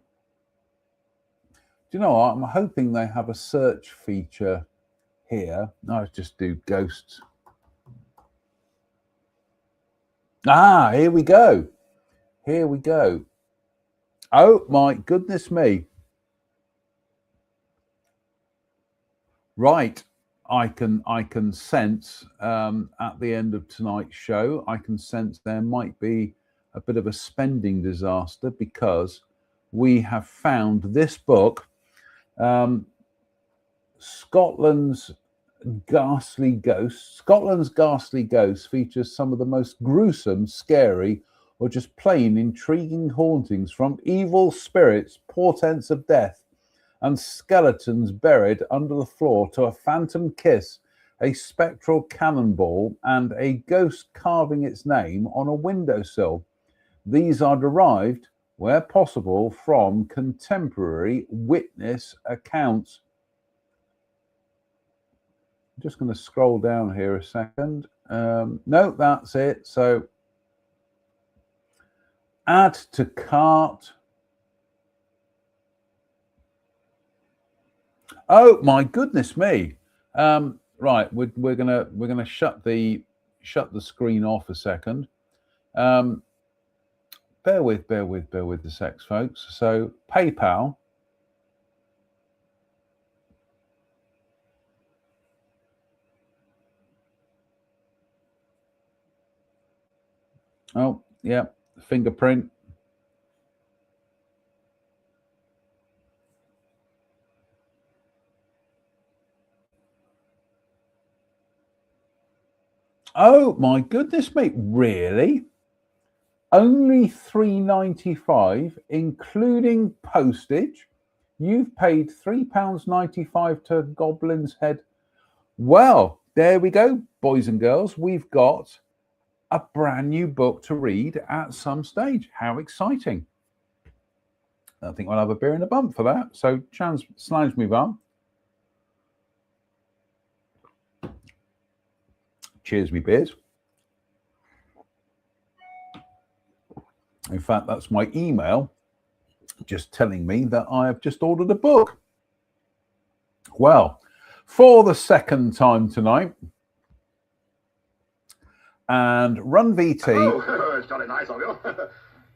you know what? I'm hoping they have a search feature here. I'll just do ghosts. Here we go. Oh my goodness me. Right. I can sense at the end of tonight's show, I can sense there might be a bit of a spending disaster, because we have found this book, Scotland's Ghastly Ghosts features some of the most gruesome, scary, or just plain intriguing hauntings from evil spirits, portents of death, and skeletons buried under the floor, to a phantom kiss, a spectral cannonball, and a ghost carving its name on a windowsill. These are derived, where possible, from contemporary witness accounts. I'm just going to scroll down here a second. No, that's it. So add to cart. Oh my goodness me! Right, we're gonna shut the screen off a second. Bear with the sex, folks. So PayPal. Oh yeah, fingerprint. Oh my goodness me! Really? Only £3.95, including postage. You've paid £3.95 to Goblin's Head. Well, there we go, boys and girls. We've got a brand new book to read at some stage. How exciting! I think I'll have a beer in a bump for that. So, slàinte me bum. Cheers, me beers. In fact, that's my email just telling me that I have just ordered a book. Well, for the second time tonight, and Run VT. Oh, it's jolly nice of you.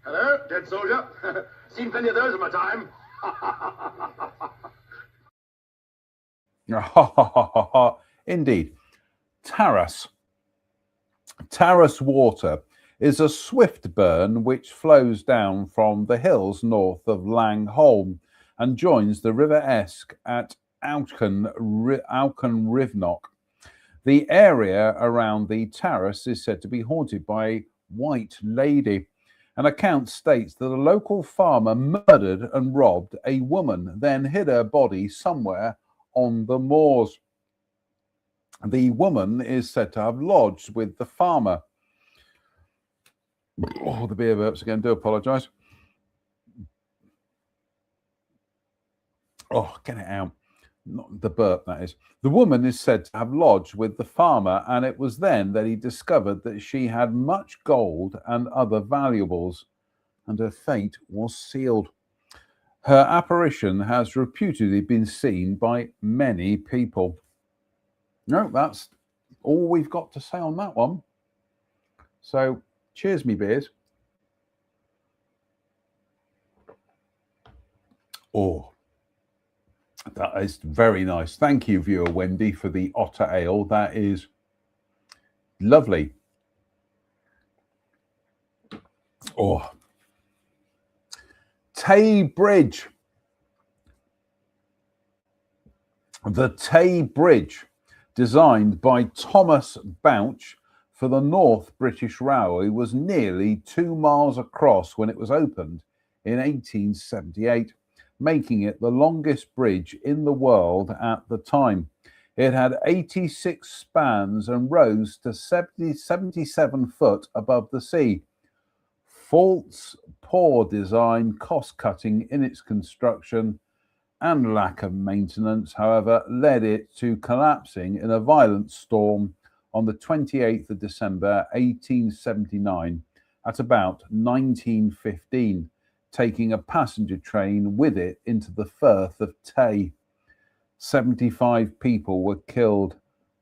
Hello, dead soldier. Seen plenty of those in my time. Indeed. Taras. Tarras Water is a swift burn which flows down from the hills north of Langholm and joins the River Esk at Auchenrivnock. The area around the terrace is said to be haunted by a white lady. An account states that a local farmer murdered and robbed a woman, then hid her body somewhere on the moors. The woman is said to have lodged with the farmer. Oh, the beer burps again. Do apologise. Oh, get it out. Not the burp, that is. The woman is said to have lodged with the farmer, and it was then that he discovered that she had much gold and other valuables, and her fate was sealed. Her apparition has reputedly been seen by many people. No, that's all we've got to say on that one. So, cheers, me beers. Oh, that is very nice. Thank you, viewer Wendy, for the otter ale. That is lovely. Oh, Tay Bridge. The Tay Bridge, designed by Thomas Bouch for the North British Railway, was nearly 2 miles across when it was opened in 1878, making it the longest bridge in the world at the time. It had 86 spans and rose to 77 foot above the sea. Faults, poor design, cost-cutting in its construction, and lack of maintenance, however, led it to collapsing in a violent storm on the 28th of December 1879 at about 1915, taking a passenger train with it into the Firth of Tay. 75 people were killed.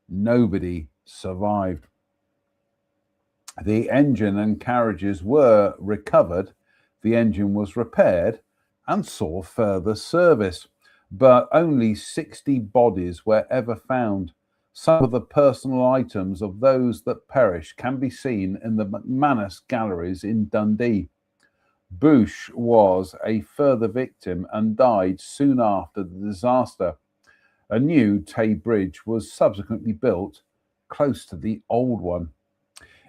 Nobody survived. The engine and carriages were recovered. The engine was repaired and saw further service, but only 60 bodies were ever found. Some of the personal items of those that perished can be seen in the McManus Galleries in Dundee. Bush was a further victim and died soon after the disaster. A new Tay Bridge was subsequently built close to the old one.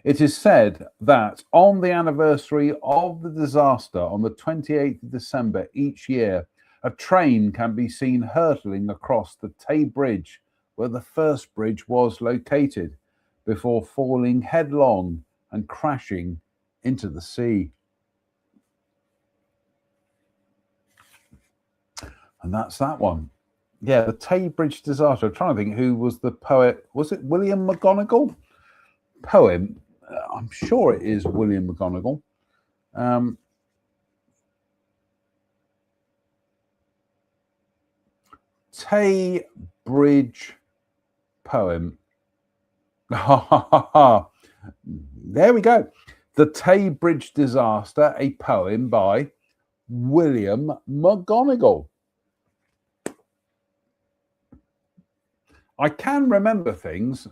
It is said that on the anniversary of the disaster on the 28th of December each year, a train can be seen hurtling across the Tay Bridge where the first bridge was located before falling headlong and crashing into the sea. And that's that one. Yeah, the Tay Bridge disaster. I'm trying to think who was the poet. Was it William McGonagall? Poem. I'm sure it is William McGonagall. Tay Bridge poem. There we go. The Tay Bridge disaster, a poem by William McGonagall. I can remember things,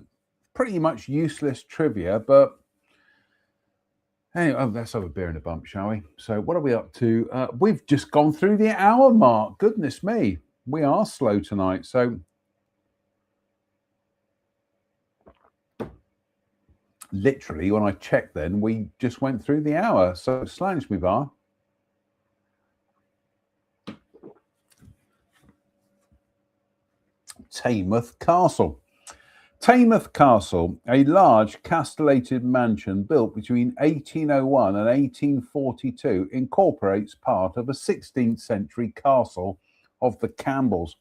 pretty much useless trivia, but anyway, let's have a beer and a bump, shall we? So what are we up to? We've just gone through the hour mark. Goodness me, we are slow tonight. So literally, when I checked then, we just went through the hour. So slange me bar. Taymouth Castle. Taymouth Castle, a large castellated mansion built between 1801 and 1842, incorporates part of a 16th century castle of the Campbells.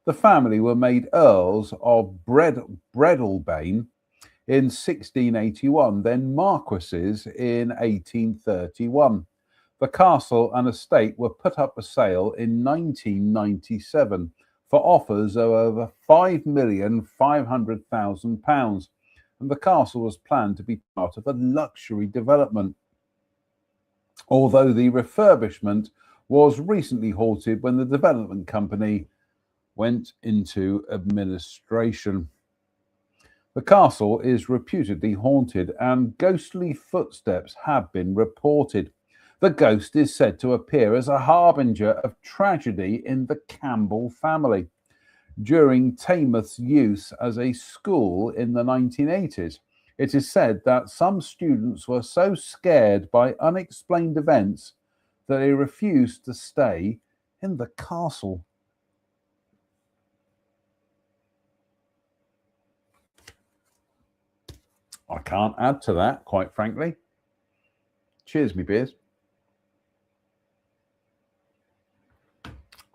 The family were made Earls of Breadalbane in 1681, then Marquesses in 1831. The castle and estate were put up for sale in 1997 for offers of over £5,500,000, and the castle was planned to be part of a luxury development. Although the refurbishment was recently halted when the development company went into administration. The castle is reputedly haunted and ghostly footsteps have been reported. The ghost is said to appear as a harbinger of tragedy in the Campbell family during Taymouth's use as a school in the 1980s. It is said that some students were so scared by unexplained events that they refused to stay in the castle. I can't add to that, quite frankly. Cheers, me beers.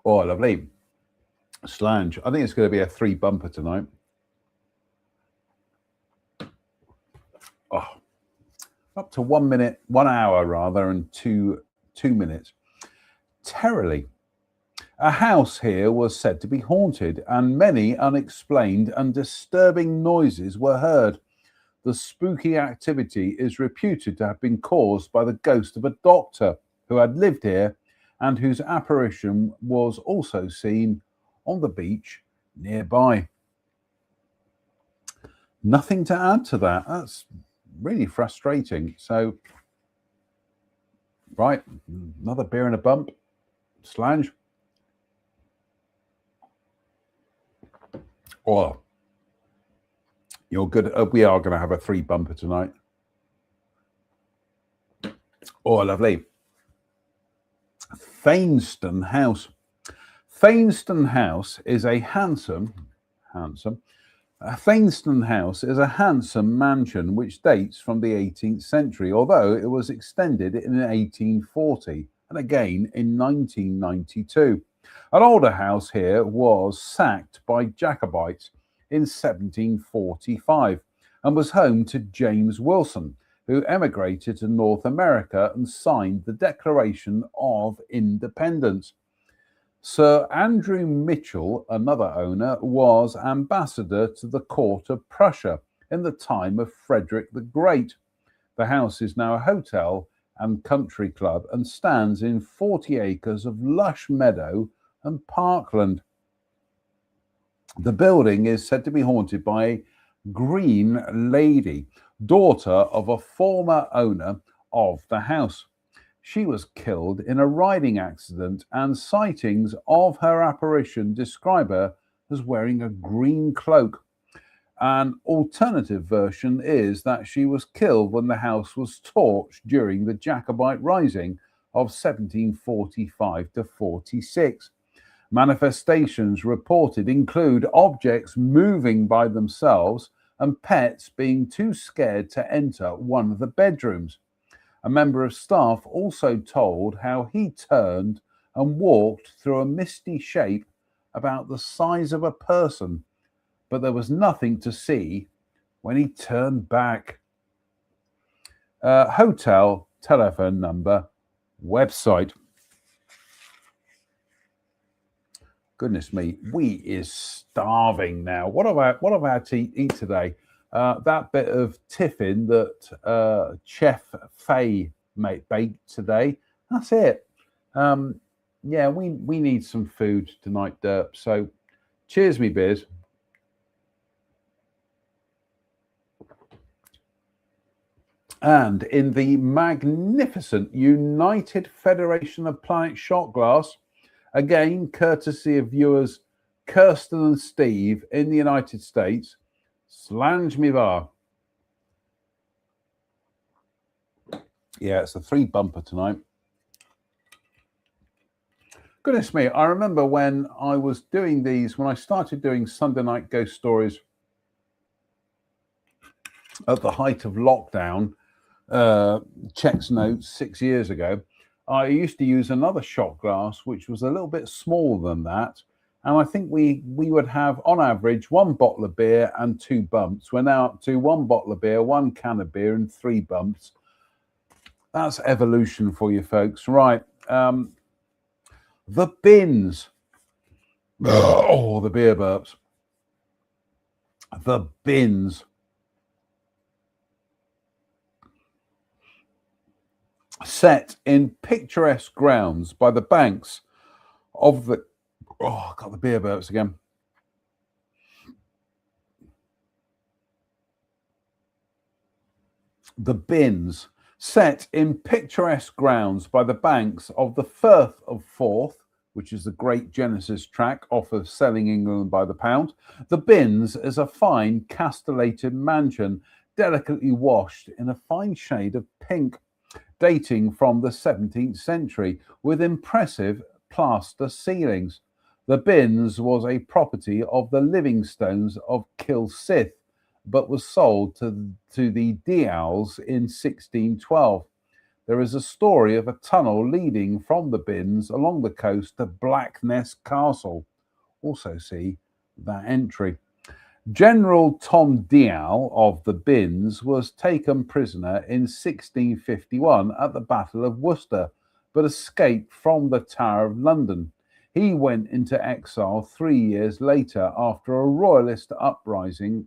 Oh, lovely. Slange. I think it's going to be a 3 bumper tonight. Oh, up to 1 minute, 1 hour rather, and two minutes. Terrily. A house here was said to be haunted, and many unexplained and disturbing noises were heard. The spooky activity is reputed to have been caused by the ghost of a doctor who had lived here and whose apparition was also seen on the beach nearby. Nothing to add to that. That's really frustrating. So, right, another beer and a bump. Slange. Oh, you're good. We are going to have a 3 bumper tonight. Oh, lovely. Thainston House. Thainston House is a handsome. Thainston House is a handsome mansion which dates from the 18th century, although it was extended in 1840 and again in 1992. An older house here was sacked by Jacobites in 1745 and was home to James Wilson, who emigrated to North America and signed the Declaration of Independence. Sir Andrew Mitchell, another owner, was ambassador to the court of Prussia in the time of Frederick the Great. The house is now a hotel and country club and stands in 40 acres of lush meadow and parkland. The building is said to be haunted by a green lady, daughter of a former owner of the house. She was killed in a riding accident, and sightings of her apparition describe her as wearing a green cloak. An alternative version is that she was killed when the house was torched during the Jacobite Rising of 1745 to 46. Manifestations reported include objects moving by themselves and pets being too scared to enter one of the bedrooms. A member of staff also told how he turned and walked through a misty shape about the size of a person, but there was nothing to see when he turned back. Hotel, telephone number, website. Goodness me, we is starving now. What have I had to eat today? That bit of tiffin that Chef Faye baked today. That's it. Yeah, we need some food tonight, Derp. So, cheers, me beers. And in the magnificent United Federation of Planet Shot Glass, again, courtesy of viewers Kirsten and Steve in the United States, Slange me bar. Yeah, it's a 3 bumper tonight. Goodness me, I remember when I was doing these, when I started doing Sunday Night Ghost Stories at the height of lockdown, checks notes 6 years ago, I used to use another shot glass, which was a little bit smaller than that. And I think we would have, on average, 1 bottle of beer and 2 bumps. We're now up to 1 bottle of beer, 1 can of beer, and 3 bumps. That's evolution for you folks. Right. The bins. Oh, the beer burps. The bins. Set in picturesque grounds by the banks of the... Oh, got the beer burps again. The Bins, set in picturesque grounds by the banks of the Firth of Forth, which is the great Genesis track off of Selling England by the Pound. The Bins is a fine castellated mansion, delicately washed in a fine shade of pink, dating from the 17th century, with impressive plaster ceilings. The Bins was a property of the Livingstones of Kilsyth, but was sold to the Dials in 1612. There is a story of a tunnel leading from the Bins along the coast to Blackness Castle. Also see that entry. General Tom Dial of the Bins was taken prisoner in 1651 at the Battle of Worcester, but escaped from the Tower of London. He went into exile 3 years later after a royalist rising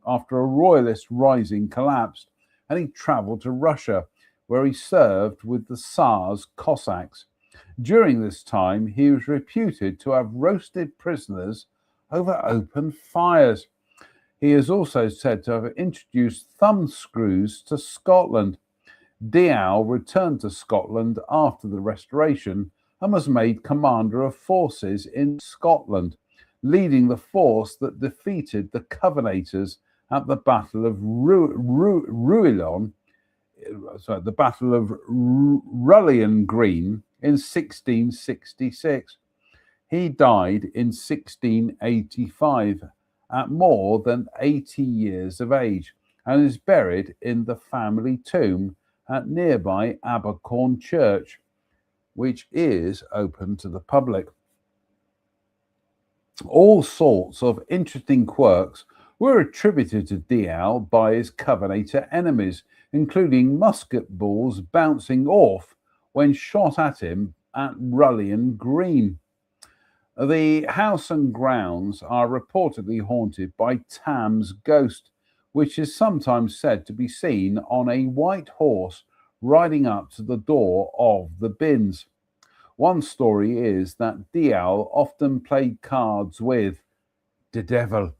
collapsed, and he travelled to Russia, where he served with the Tsar's Cossacks. During this time, he was reputed to have roasted prisoners over open fires. He is also said to have introduced thumb screws to Scotland. Dial returned to Scotland after the Restoration and was made commander of forces in Scotland, leading the force that defeated the Covenanters at the Battle of Rullion Green in 1666. He died in 1685 at more than 80 years of age and is buried in the family tomb at nearby Abercorn Church, which is open to the public. All sorts of interesting quirks were attributed to Dial by his Covenanter enemies, including musket balls bouncing off when shot at him at Rullion Green. The house and grounds are reportedly haunted by Tam's ghost, which is sometimes said to be seen on a white horse riding up to the door of the Bins. One story is that Dial often played cards with the devil,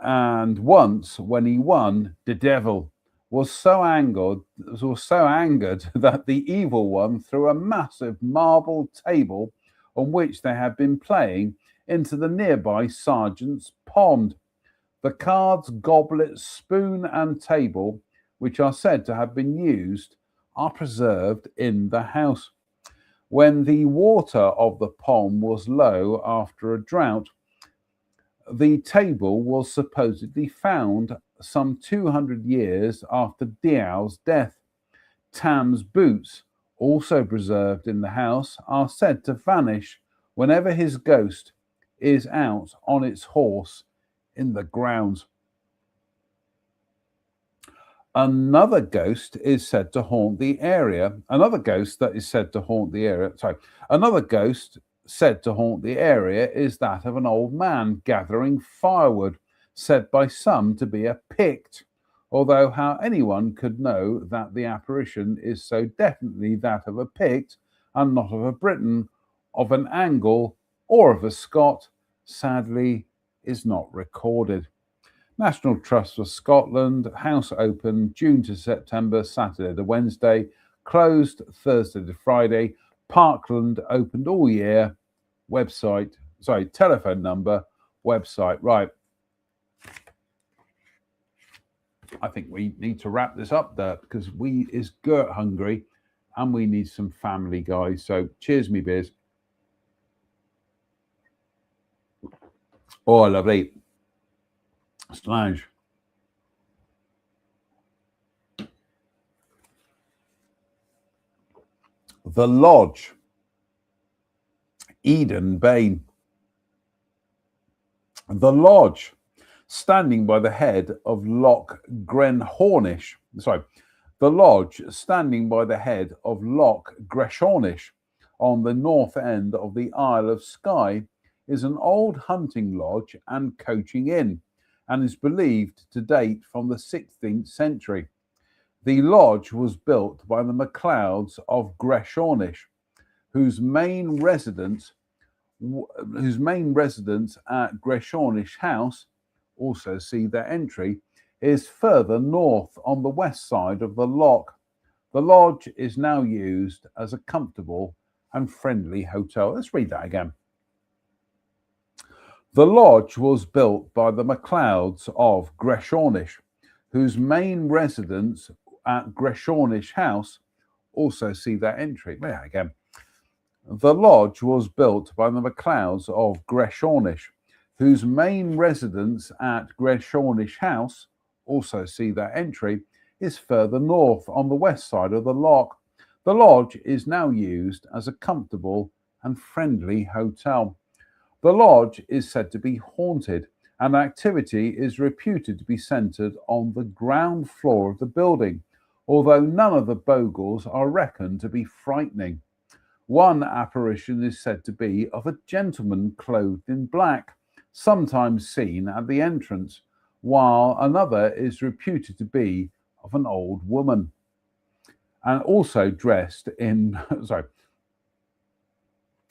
and once when he won, the devil was so angered that the evil one threw a massive marble table on which they had been playing into the nearby Sergeant's Pond. The cards, goblet, spoon, and table, which are said to have been used, are preserved in the house. When the water of the pond was low after a drought, the table was supposedly found some 200 years after Dial's death. Tam's boots, also preserved in the house, are said to vanish whenever his ghost is out on its horse in the grounds. Another ghost is said to haunt the area. Another ghost said to haunt the area is that of an old man gathering firewood, said by some to be a Pict, although how anyone could know that the apparition is so definitely that of a Pict and not of a Briton, of an Angle, or of a Scot, sadly is not recorded. National Trust for Scotland, house open June to September, Saturday to Wednesday, closed Thursday to Friday. Parkland opened all year. Telephone number, website. Right. I think we need to wrap this up there because we is Gert hungry and we need some family, guys. So cheers, me beers. Oh, lovely. Slange. The Lodge, Eden Bain. The Lodge, standing by the head of Loch Grenhornish. The Lodge, standing by the head of Loch Greshornish on the north end of the Isle of Skye, is an old hunting lodge and coaching inn, and is believed to date from the 16th century. The lodge was built by the MacLeods of Greshornish, whose main residence at Greshornish House, also see their entry, is further north on the west side of the loch. The lodge is now used as a comfortable and friendly hotel. Let's read that again. The lodge was built by the MacLeods of Greshornish, whose main residence at Greshornish House, also see that entry. Read that again. The lodge was built by the MacLeods of Greshornish, whose main residence at Greshornish House, also see that entry, is further north on the west side of the loch. The lodge is now used as a comfortable and friendly hotel. The lodge is said to be haunted, and activity is reputed to be centred on the ground floor of the building, although none of the bogles are reckoned to be frightening. One apparition is said to be of a gentleman clothed in black, sometimes seen at the entrance, while another is reputed to be of an old woman, and also dressed in,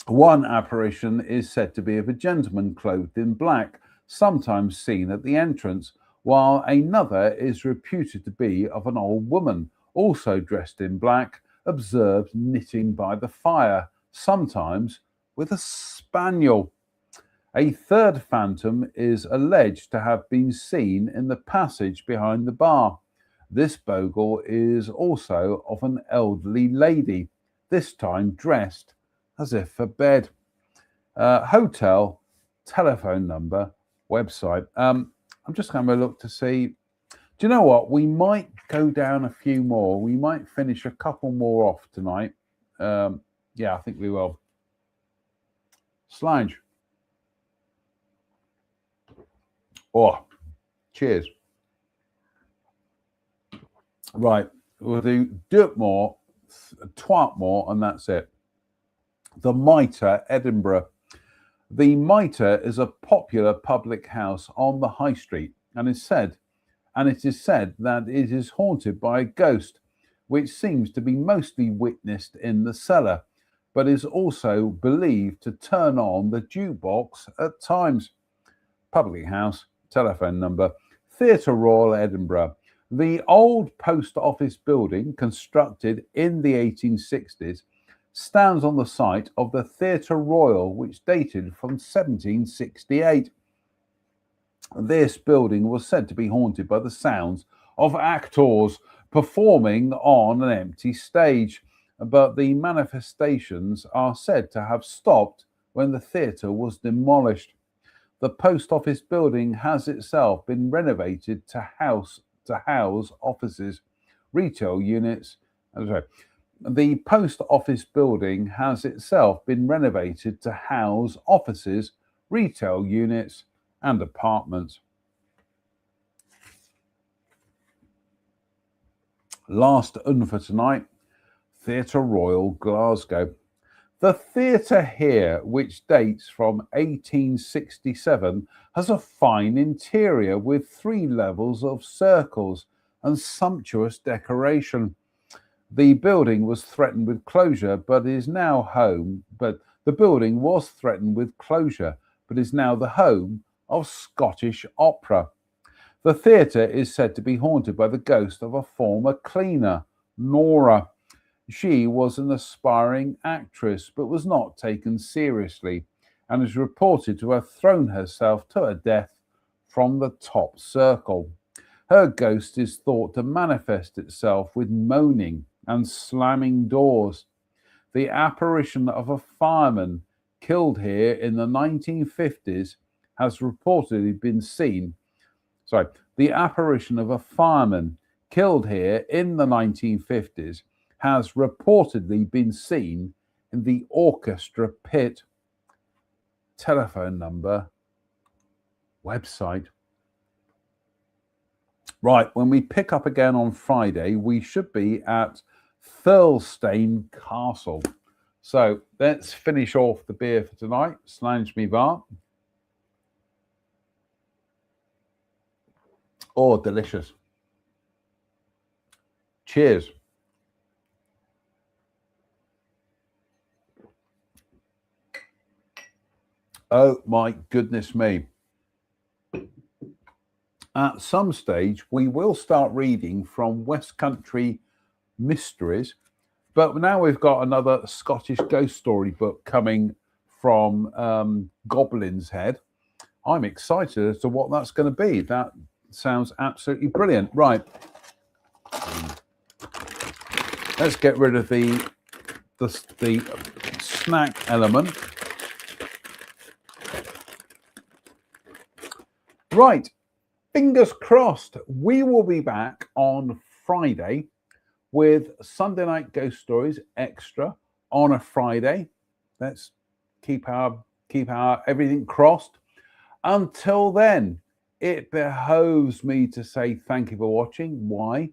one apparition is said to be of a gentleman clothed in black, sometimes seen at the entrance, while another is reputed to be of an old woman, also dressed in black, observed knitting by the fire, sometimes with a spaniel. A third phantom is alleged to have been seen in the passage behind the bar. This bogle is also of an elderly lady, this time dressed as if for bed. Hotel, telephone number, website. I'm just going to look to see. Do you know what? We might go down a few more. We might finish a couple more off tonight. Yeah, I think we will. Slange. Oh, cheers. Right, we'll do Dirtmore, Twatmore, and that's it. The Mitre, Edinburgh. The Mitre is a popular public house on the High Street, and it is said that it is haunted by a ghost, which seems to be mostly witnessed in the cellar, but is also believed to turn on the jukebox at times. Public house, telephone number, Theatre Royal, Edinburgh. The old post office building, constructed in the 1860s, stands on the site of the Theatre Royal, which dated from 1768. This building was said to be haunted by the sounds of actors performing on an empty stage, but the manifestations are said to have stopped when the theatre was demolished. The post office building has itself been renovated to house offices, retail units. The post office building has itself been renovated to house offices, retail units, and apartments. Last un for tonight, Theatre Royal, Glasgow. The theatre here, which dates from 1867, has a fine interior with 3 levels of circles and sumptuous decoration. The building was threatened with closure, but is now home. But the building was threatened with closure, but is now the home of Scottish Opera. The theatre is said to be haunted by the ghost of a former cleaner, Nora. She was an aspiring actress, but was not taken seriously, and is reported to have thrown herself to her death from the top circle. Her ghost is thought to manifest itself with moaning and slamming doors. The apparition of a fireman killed here in the 1950s has reportedly been seen. The apparition of a fireman killed here in the 1950s has reportedly been seen in the orchestra pit. Telephone number, website. Right, when we pick up again on Friday, we should be at Thirlstane Castle. So let's finish off the beer for tonight. Slange me var. Oh, delicious. Cheers. Oh my goodness me. at some stage, we will start reading from West Country Mysteries. But now we've got another Scottish ghost story book coming from Goblin's Head. I'm excited as to what that's going to be. That sounds absolutely brilliant. Right. Let's get rid of the snack element. Right. Fingers crossed. We will be back on Friday with Sunday Night Ghost Stories Extra on a Friday. Let's keep our everything crossed. Until then, it behoves me to say thank you for watching. Why?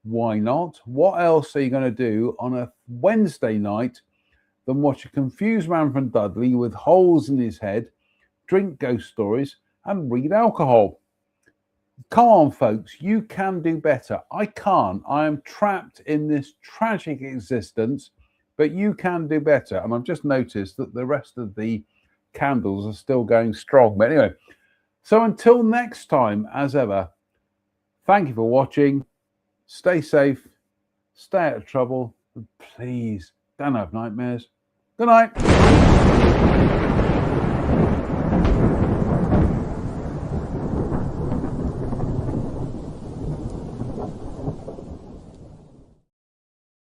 Why not? What else are you going to do on a Wednesday night than watch a confused man from Dudley with holes in his head, drink ghost stories, and read alcohol? Come on, folks, you can do better. I can't. I am trapped in this tragic existence, but you can do better. And I've just noticed that the rest of the candles are still going strong. But anyway, so until next time, as ever, thank you for watching. Stay safe, stay out of trouble, and please don't have nightmares. Good night.